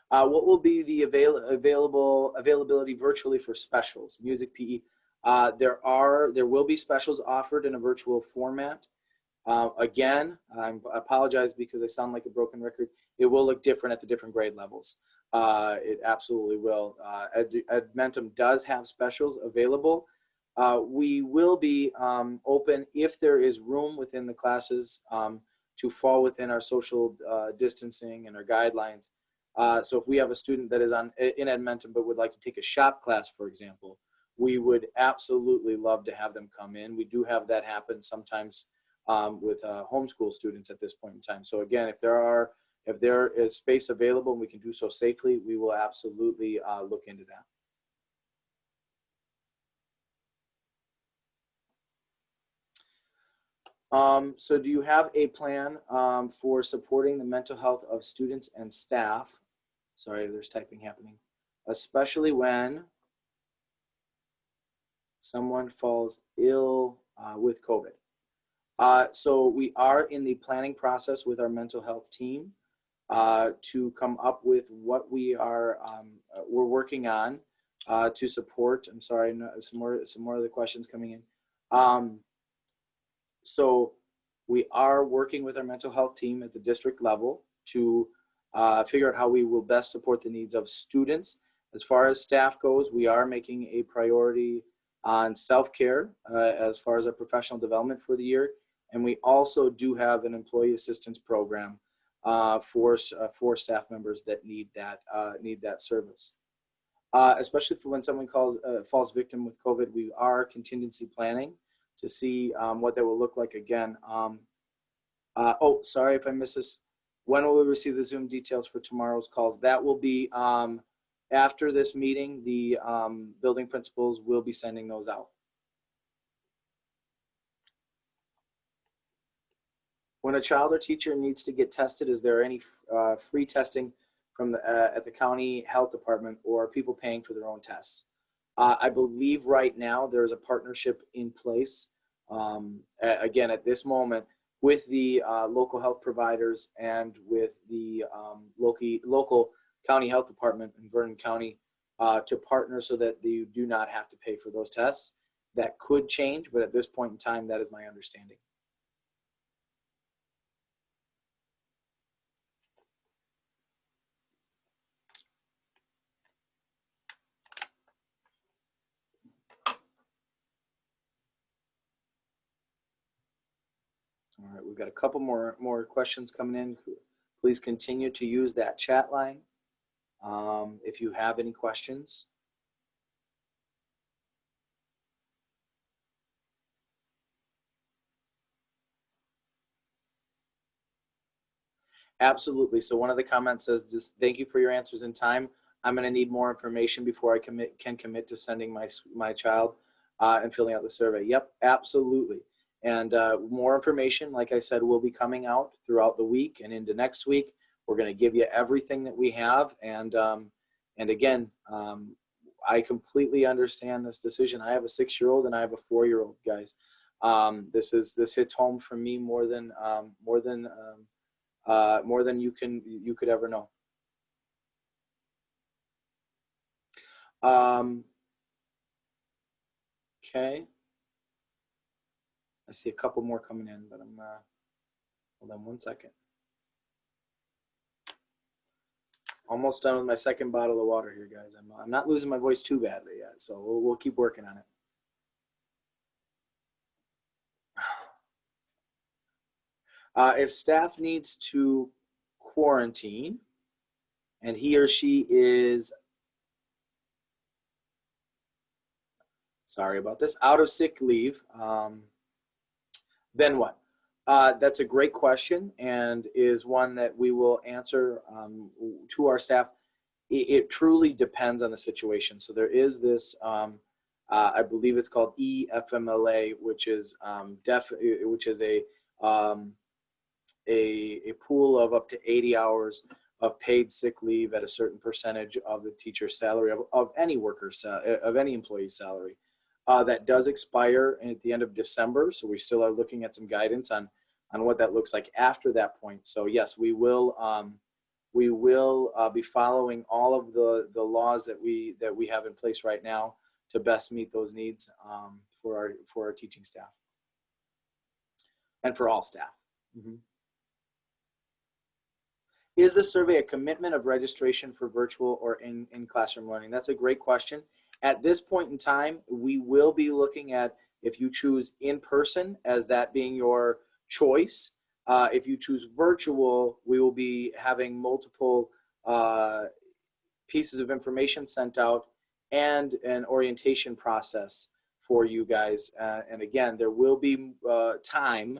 What will be the availability virtually for specials, music, PE? There will be specials offered in a virtual format. Again, I apologize because I sound like a broken record. It will look different at the different grade levels. It absolutely will. Edmentum does have specials available. We will be open if there is room within the classes to fall within our social distancing and our guidelines. So if we have a student that is in Edmentum but would like to take a shop class, for example, we would absolutely love to have them come in. We do have that happen sometimes with homeschool students at this point in time. So again, if there is space available and we can do so safely, we will absolutely look into that. So do you have a plan for supporting the mental health of students and staff? Sorry, there's typing happening. Especially when someone falls ill with COVID. So we are in the planning process with our mental health team to come up with what we're working on to support. I'm sorry, no, some more of the questions coming in. So we are working with our mental health team at the district level to figure out how we will best support the needs of students. As far as staff goes, we are making a priority on self-care as far as our professional development for the year. And we also do have an employee assistance program for staff members that need that service. Especially for when someone falls victim with COVID, we are contingency planning to see what that will look like again. Oh, sorry if I missed this. When will we receive the Zoom details for tomorrow's calls? That will be after this meeting. The building principals will be sending those out. When a child or teacher needs to get tested, is there any free testing from at the county health department, or are people paying for their own tests? I believe right now there's a partnership in place, again, at this moment, with the local health providers and with the local county health department in Vernon County to partner so that you do not have to pay for those tests. That could change, but at this point in time, that is my understanding. All right, we've got a couple more questions coming in. Please continue to use that chat line if you have any questions. Absolutely. So one of the comments says, just thank you for your answers in time. I'm going to need more information before I can commit to sending my child and filling out the survey. Yep, absolutely. And more information, like I said, will be coming out throughout the week and into next week. We're going to give you everything that we have. And again, I completely understand this decision. I have a 6-year-old and I have a 4-year-old, guys. This hits home for me more than you could ever know. Okay. I see a couple more coming in, but I'm hold on one second. Almost done with my second bottle of water here, guys. I'm not losing my voice too badly yet, so we'll keep working on it. If staff needs to quarantine and he or she is, sorry about this, out of sick leave, then what? That's a great question and is one that we will answer to our staff. It truly depends on the situation. So there is this, I believe it's called EFMLA, which is a pool of up to 80 hours of paid sick leave at a certain percentage of the teacher's salary of any worker's of any employee's salary. That does expire at the end of December, so we still are looking at some guidance on what that looks like after that point. So yes, we will be following all of the laws that we have in place right now to best meet those needs for our teaching staff and for all staff. Mm-hmm. Is the survey a commitment of registration for virtual or in classroom learning? That's a great question. At this point in time, we will be looking at if you choose in person as that being your choice. If you choose virtual, we will be having multiple pieces of information sent out and an orientation process for you guys. And again, there will be time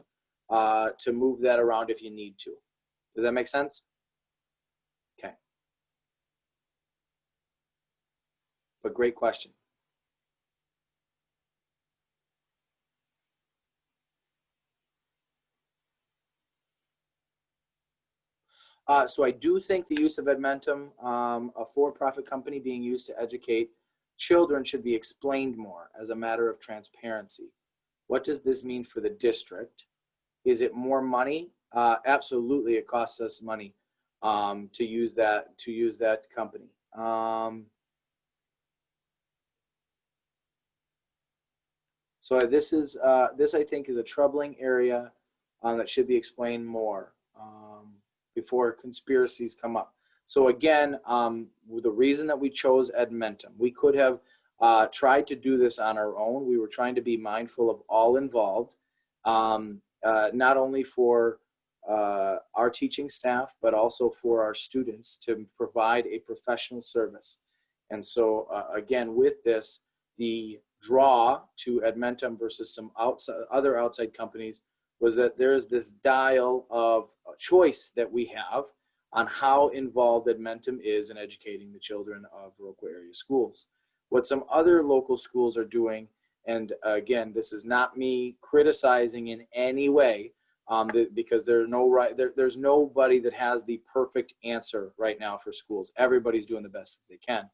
to move that around if you need to. Does that make sense? Okay. But great question. So I do think the use of Edmentum, a for-profit company being used to educate children should be explained more as a matter of transparency. What does this mean for the district? Is it more money? Absolutely, it costs us money to use that company. So this I think is a troubling area that should be explained more before conspiracies come up. So again, the reason that we chose Edmentum, we could have tried to do this on our own. We were trying to be mindful of all involved, not only for our teaching staff, but also for our students to provide a professional service. And so again, with this, the draw to Edmentum versus some other outside companies was that there's this dial of choice that we have on how involved Edmentum is in educating the children of Viroqua area schools. What some other local schools are doing, and again, this is not me criticizing in any way, because there's nobody that has the perfect answer right now for schools. Everybody's doing the best that they can.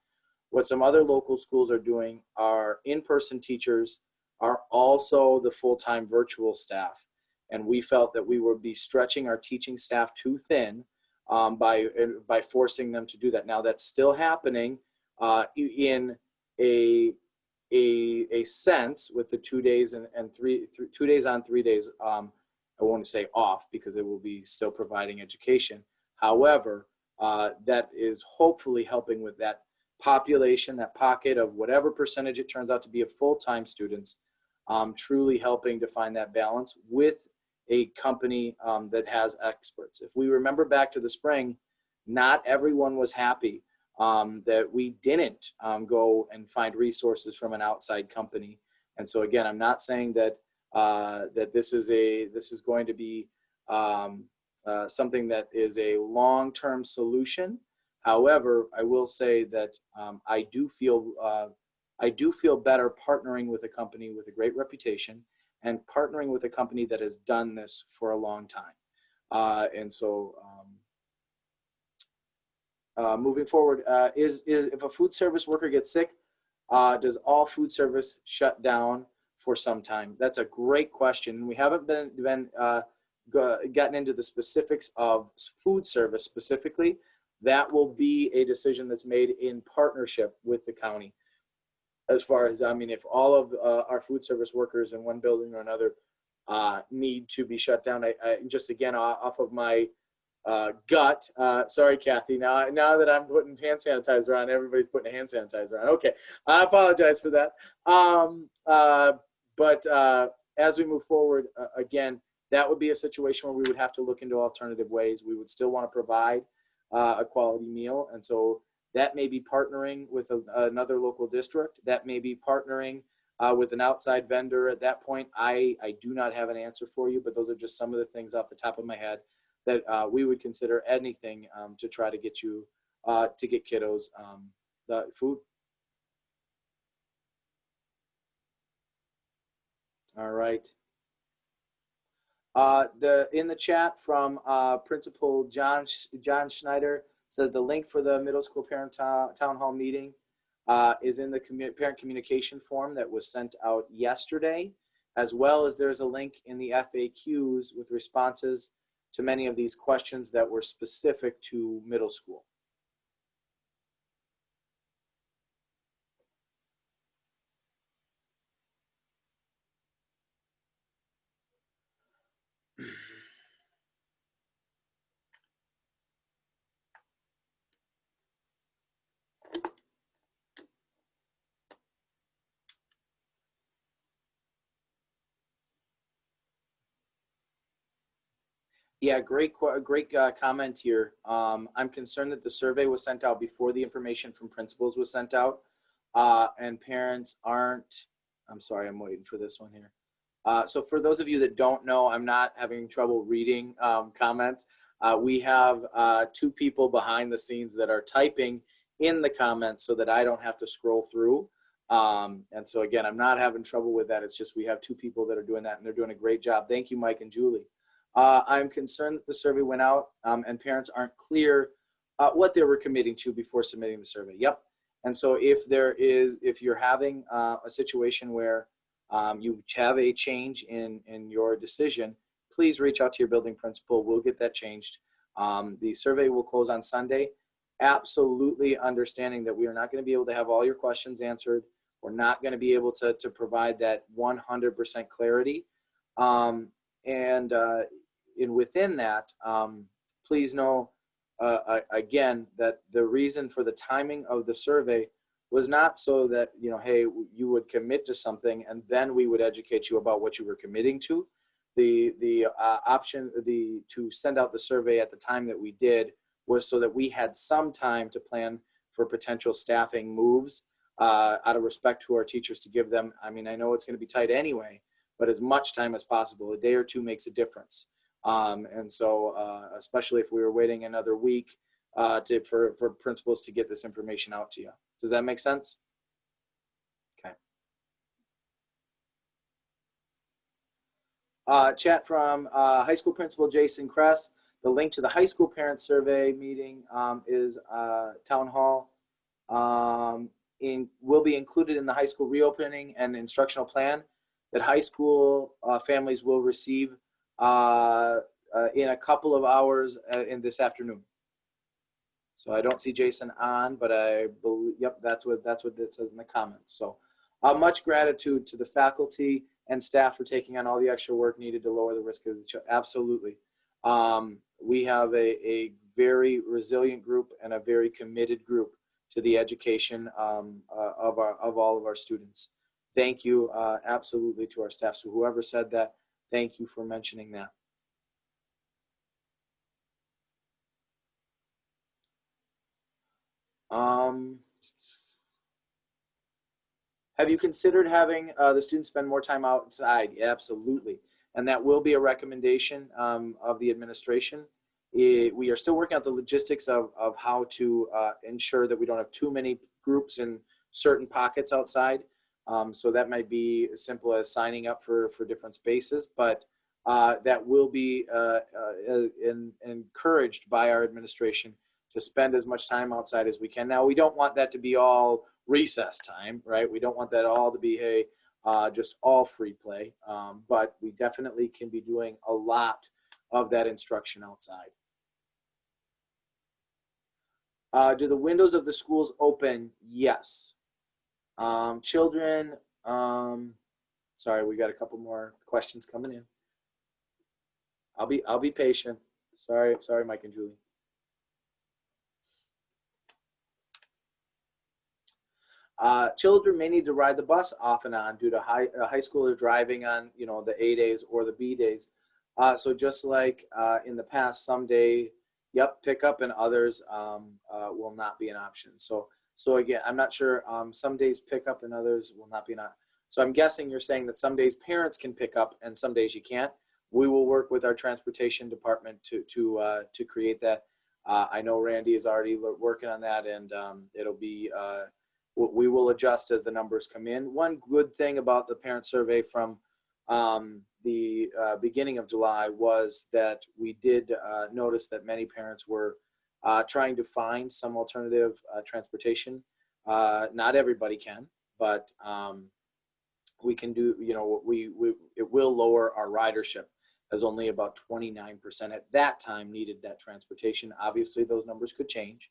What some other local schools are doing are in-person teachers are also the full-time virtual staff. And we felt that we would be stretching our teaching staff too thin by forcing them to do that. Now that's still happening in a sense with the 2 days and 2 days on, 3 days, I won't say off because it will be still providing education. However, that is hopefully helping with that population, that pocket of whatever percentage it turns out to be of full-time students, truly helping to find that balance with a company that has experts. If we remember back to the spring, not everyone was happy that we didn't go and find resources from an outside company. And so again, I'm not saying that that this is going to be something that is a long-term solution. However, I will say that I do feel better partnering with a company with a great reputation and partnering with a company that has done this for a long time. And so moving forward, if a food service worker gets sick, does all food service shut down for some time? That's a great question. We haven't gotten into the specifics of food service specifically. That will be a decision that's made in partnership with the county. As far as, I mean, if all of our food service workers in one building or another need to be shut down, I just again off of my gut. Sorry, Kathy. Now that I'm putting hand sanitizer on, everybody's putting a hand sanitizer on. Okay, I apologize for that. But as we move forward, again, that would be a situation where we would have to look into alternative ways. We would still want to provide a quality meal, and so that may be partnering with another local district. That may be partnering with an outside vendor. At that point, I do not have an answer for you, but those are just some of the things off the top of my head that we would consider anything to try to get you, to get kiddos the food. All right. In the chat from Principal John Schneider says the link for the middle school parent town hall meeting is in the parent communication form that was sent out yesterday, as well as there's a link in the FAQs with responses to many of these questions that were specific to middle school. Yeah, great comment here. I'm concerned that the survey was sent out before the information from principals was sent out, and parents aren't. I'm sorry, I'm waiting for this one here. So for those of you that don't know, I'm not having trouble reading comments. We have two people behind the scenes that are typing in the comments so that I don't have to scroll through. And so again, I'm not having trouble with that. It's just we have two people that are doing that, and they're doing a great job. Thank you, Mike and Julie. I'm concerned that the survey went out and parents aren't clear what they were committing to before submitting the survey. Yep. And so if you're having a situation where you have a change in your decision, please reach out to your building principal. We'll get that changed. The survey will close on Sunday. Absolutely understanding that we are not going to be able to have all your questions answered. We're not going to be able to provide that 100% clarity. And within that, please know, again, that the reason for the timing of the survey was not so that, hey, you would commit to something and then we would educate you about what you were committing to. The option to send out the survey at the time that we did was so that we had some time to plan for potential staffing moves out of respect to our teachers, to give them, I mean, I know it's going to be tight anyway, but as much time as possible. A day or two makes a difference. And so especially if we were waiting another week for principals to get this information out to you. Does that make sense? Okay. Chat from high school principal Jason Kress. The link to the high school parent survey meeting is Town Hall. Will be included in the high school reopening and instructional plan that high school families will receive in a couple of hours in this afternoon. So I don't see Jason on, but I believe, yep, that's what it says in the comments. So much gratitude to the faculty and staff for taking on all the extra work needed to lower the risk of the child. Absolutely. We have a very resilient group and a very committed group to the education of all of our students. Thank you absolutely to our staff. So whoever said that, thank you for mentioning that. Have you considered having the students spend more time outside? Yeah, absolutely. And that will be a recommendation of the administration. We are still working out the logistics of how to ensure that we don't have too many groups in certain pockets outside. So that might be as simple as signing up for different spaces, but that will be encouraged by our administration to spend as much time outside as we can. Now, we don't want that to be all recess time, right? We don't want that all to be, hey, just all free play, but we definitely can be doing a lot of that instruction outside. Do the windows of the schools open? Yes. Children, sorry, we got a couple more questions coming in. I'll be patient. Sorry, Mike and Julie. Children may need to ride the bus off and on due to high schoolers driving on, the A days or the B days. So just like in the past, some day, yep, pick up, and others will not be an option. So again, I'm not sure. Some days pick up and others will not be an option. So I'm guessing you're saying that some days parents can pick up and some days you can't. We will work with our transportation department to create that. I know Randy is already working on that, and it'll be. We will adjust as the numbers come in. One good thing about the parent survey from the beginning of July was that we did notice that many parents were trying to find some alternative transportation. Not everybody can, but we can do, it will lower our ridership, as only about 29% at that time needed that transportation. Obviously, those numbers could change.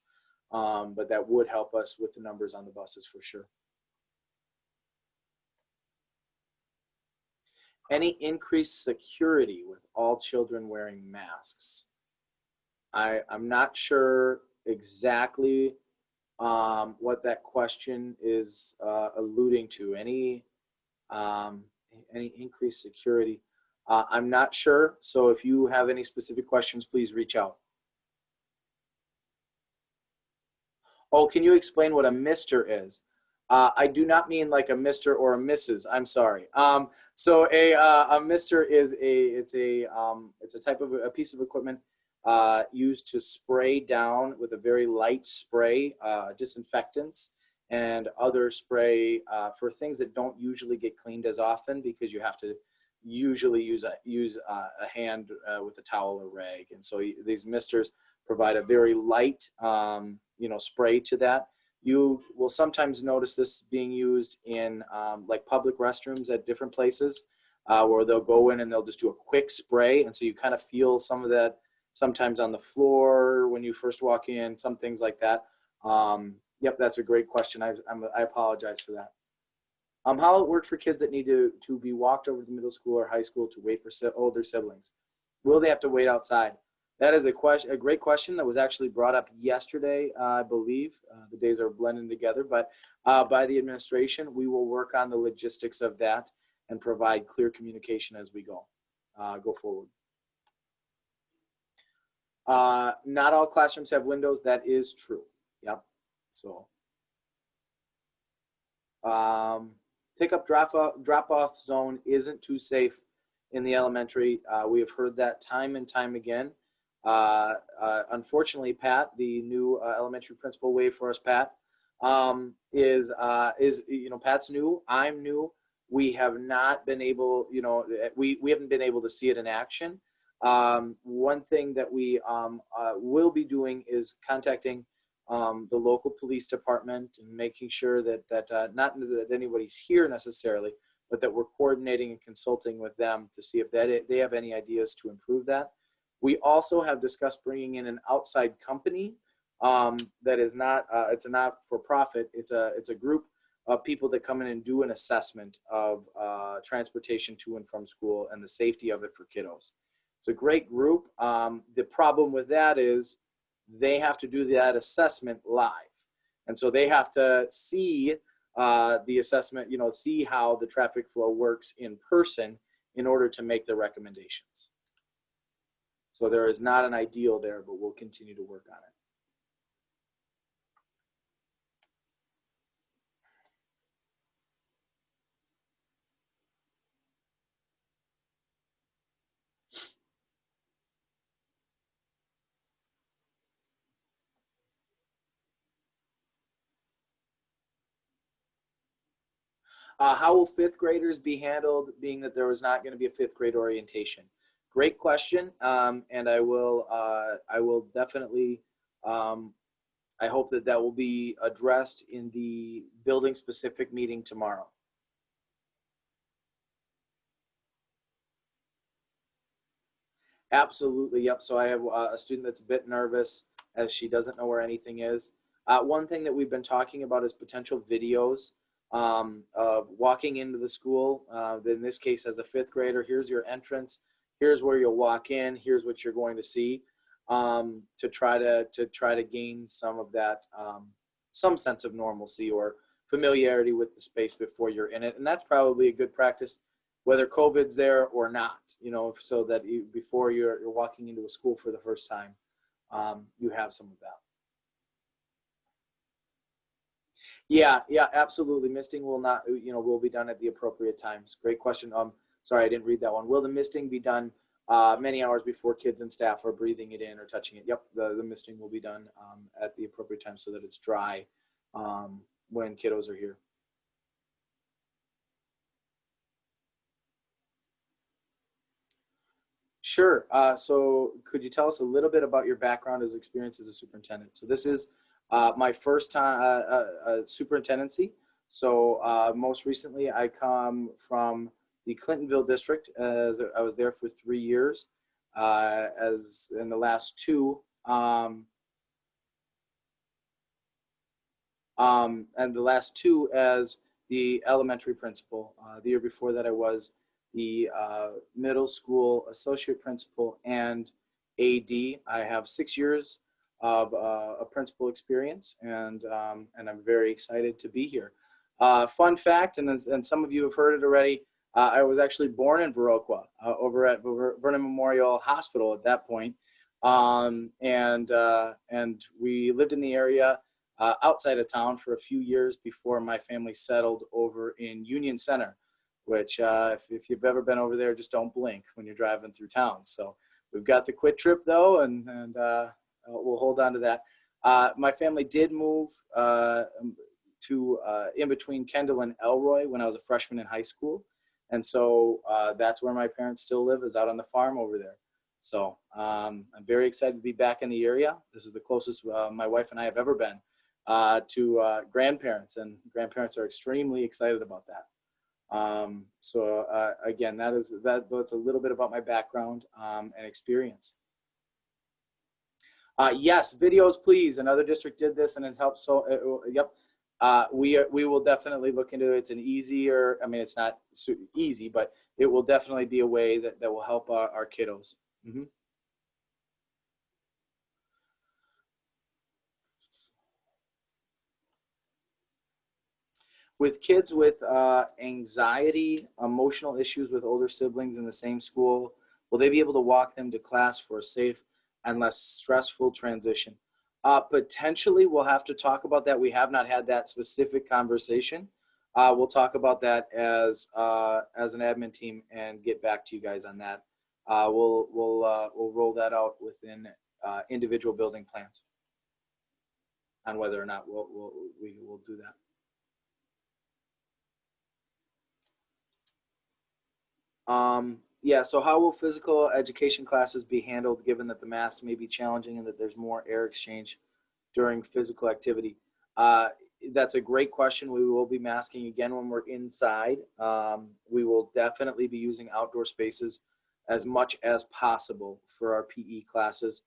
But that would help us with the numbers on the buses for sure. Any increased security with all children wearing masks? I'm not sure exactly what that question is alluding to. Any increased security? I'm not sure. So if you have any specific questions, please reach out. Oh, can you explain what a Mr. is? I do not mean like a Mr. or a Mrs. I'm sorry. So a Mr. is it's a type of a piece of equipment used to spray down with a very light spray disinfectants and other spray for things that don't usually get cleaned as often, because you have to usually use a hand with a towel or rag. And so these misters provide a very light spray to that. You will sometimes notice this being used in like public restrooms at different places where they'll go in and they'll just do a quick spray. And so you kind of feel some of that sometimes on the floor when you first walk in, some things like that. Yep, that's a great question. I apologize for that. How it worked for kids that need to be walked over to middle school or high school to wait for older siblings. Will they have to wait outside? That is a great question that was actually brought up yesterday, I believe. The days are blending together, but by the administration, we will work on the logistics of that and provide clear communication as we go forward. Not all classrooms have windows. That is true. Yep. So pickup drop-off zone isn't too safe in the elementary. We have heard that time and time again. Unfortunately, Pat, the new elementary principal, wave for us, Pat, is Pat's new. I'm new. We have not been able, we haven't been able to see it in action. One thing that we will be doing is contacting the local police department and making sure that not that anybody's here necessarily, but that we're coordinating and consulting with them to see if they have any ideas to improve that. We also have discussed bringing in an outside company that is not, it's a not-for-profit. It's a group of people that come in and do an assessment of transportation to and from school and the safety of it for kiddos. It's a great group. The problem with that is they have to do that assessment live. And so they have to see the assessment, see how the traffic flow works in person in order to make the recommendations. So there is not an ideal there, but we'll continue to work on it. How will fifth graders be handled, being that there was not going to be a fifth grade orientation? Great question, and I will definitely, I hope that will be addressed in the building specific meeting tomorrow. Absolutely, yep. So I have a student that's a bit nervous as she doesn't know where anything is. One thing that we've been talking about is potential videos of walking into the school. In this case, as a fifth grader, here's your entrance. Here's where you'll walk in. Here's what you're going to see, to try to gain some of that, some sense of normalcy or familiarity with the space before you're in it. And that's probably a good practice, whether COVID's there or not, so that before you're walking into a school for the first time, you have some of that. Yeah, absolutely. Misting will not, will be done at the appropriate times. Great question. Sorry, I didn't read that one. Will the misting be done many hours before kids and staff are breathing it in or touching it? Yep, the misting will be done at the appropriate time so that it's dry when kiddos are here. Sure. So could you tell us a little bit about your background as experience as a superintendent? So this is my first time superintendency. So most recently I come from the Clintonville district, as I was there for 3 years, as in the last two, as the elementary principal. The year before that I was the middle school associate principal and AD. I have 6 years of a principal experience, and I'm very excited to be here. Fun fact, and some of you have heard it already, I was actually born in Viroqua, over at Vernon Memorial Hospital at that point, and we lived in the area outside of town for a few years before my family settled over in Union Center, which if you've ever been over there, just don't blink when you're driving through town. So we've got the quit trip though, and we'll hold on to that. My family did move to in between Kendall and Elroy when I was a freshman in high school. And so that's where my parents still live, is out on the farm over there. So I'm very excited to be back in the area. This is the closest my wife and I have ever been to grandparents, and grandparents are extremely excited about that. Again, that's a little bit about my background and experience. Yes, videos, please. Another district did this, and it helped. So, yep. We will definitely look into it. It's an easier, I mean, it's not easy, but it will definitely be a way that will help our kiddos. Mm-hmm. With kids with anxiety, emotional issues with older siblings in the same school, will they be able to walk them to class for a safe and less stressful transition? Potentially, we'll have to talk about that. We have not had that specific conversation. We'll talk about that as an admin team and get back to you guys on that. We'll roll that out within individual building plans on whether or not we will do that. Yeah, so how will physical education classes be handled given that the masks may be challenging and that there's more air exchange during physical activity? That's a great question. We will be masking again when we're inside. We will definitely be using outdoor spaces as much as possible for our PE classes.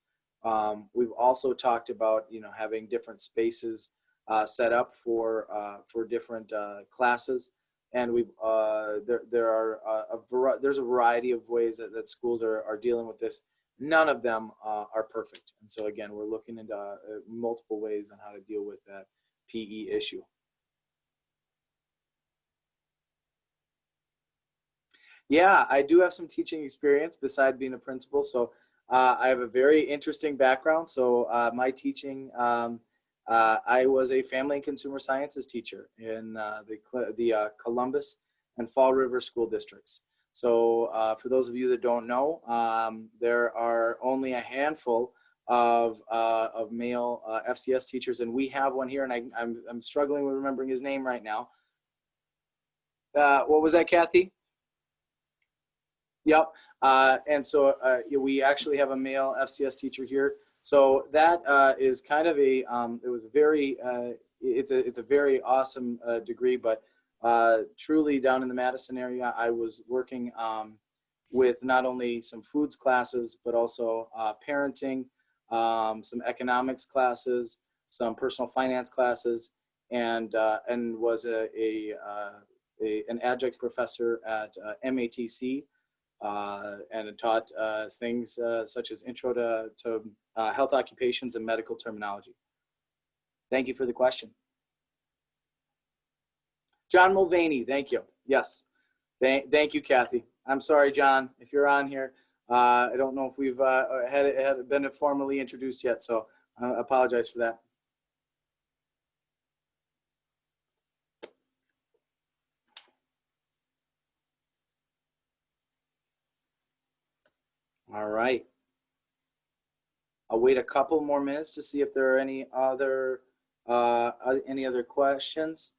We've also talked about, having different spaces set up for different classes. And there's a variety of ways that schools are dealing with this. None of them are perfect. And so again, we're looking into multiple ways on how to deal with that PE issue. Yeah, I do have some teaching experience besides being a principal. So I have a very interesting background. So my teaching, I was a family and consumer sciences teacher in the Columbus and Fall River school districts. So for those of you that don't know, there are only a handful of male FCS teachers, and we have one here, and I'm struggling with remembering his name right now. What was that, Kathy? Yep. And so we actually have a male FCS teacher here. So that is kind of it's a very awesome degree, but truly down in the Madison area, I was working with not only some foods classes, but also parenting, some economics classes, some personal finance classes, and was an adjunct professor at MATC. And it taught things such as intro to health occupations and medical terminology. Thank you for the question. John Mulvaney, thank you. Yes, thank you, Kathy. I'm sorry, John, if you're on here. I don't know if we've had been formally introduced yet, so I apologize for that. All right. I'll wait a couple more minutes to see if there are any other questions.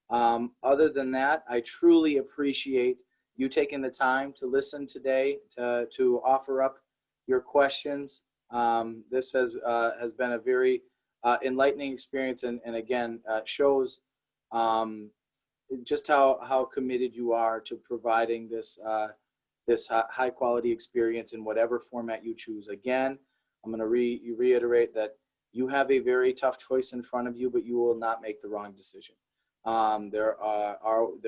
Other than that, I truly appreciate you taking the time to listen today, to offer up your questions. This has been a very enlightening experience, and again, shows just how committed you are to providing this high quality experience in whatever format you choose. Again, I'm going to reiterate that you have a very tough choice in front of you, but you will not make the wrong decision. There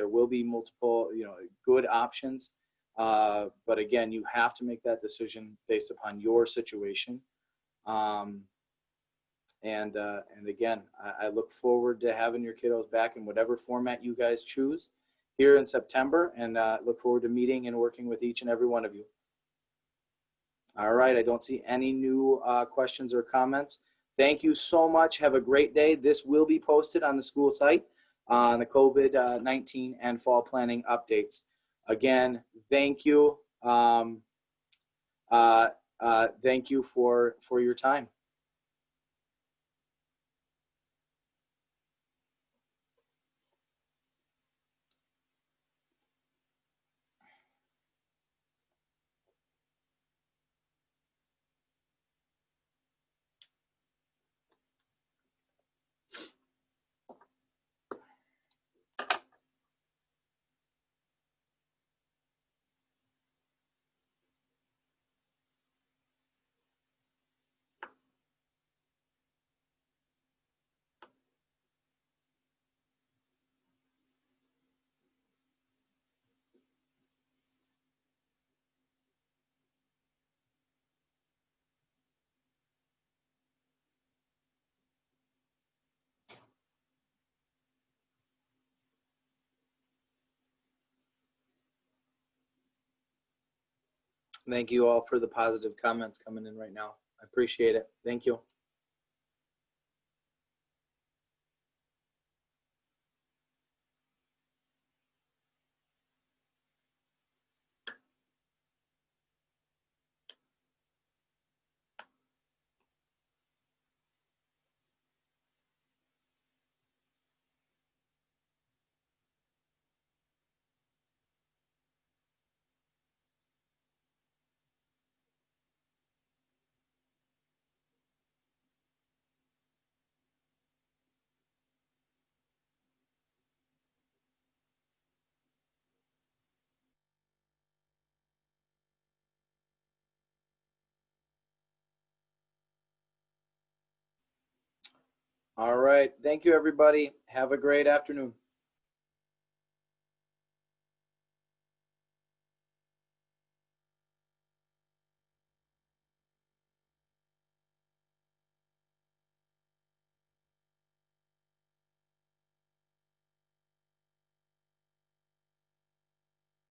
will be multiple, good options, but again, you have to make that decision based upon your situation. And again, I look forward to having your kiddos back in whatever format you guys choose here in September, and look forward to meeting and working with each and every one of you. All right, I don't see any new questions or comments. Thank you so much. Have a great day. This will be posted on the school site on the COVID-19 and fall planning updates. Again, thank you. Thank you for your time. Thank you all for the positive comments coming in right now. I appreciate it. Thank you. All right. Thank you, everybody. Have a great afternoon.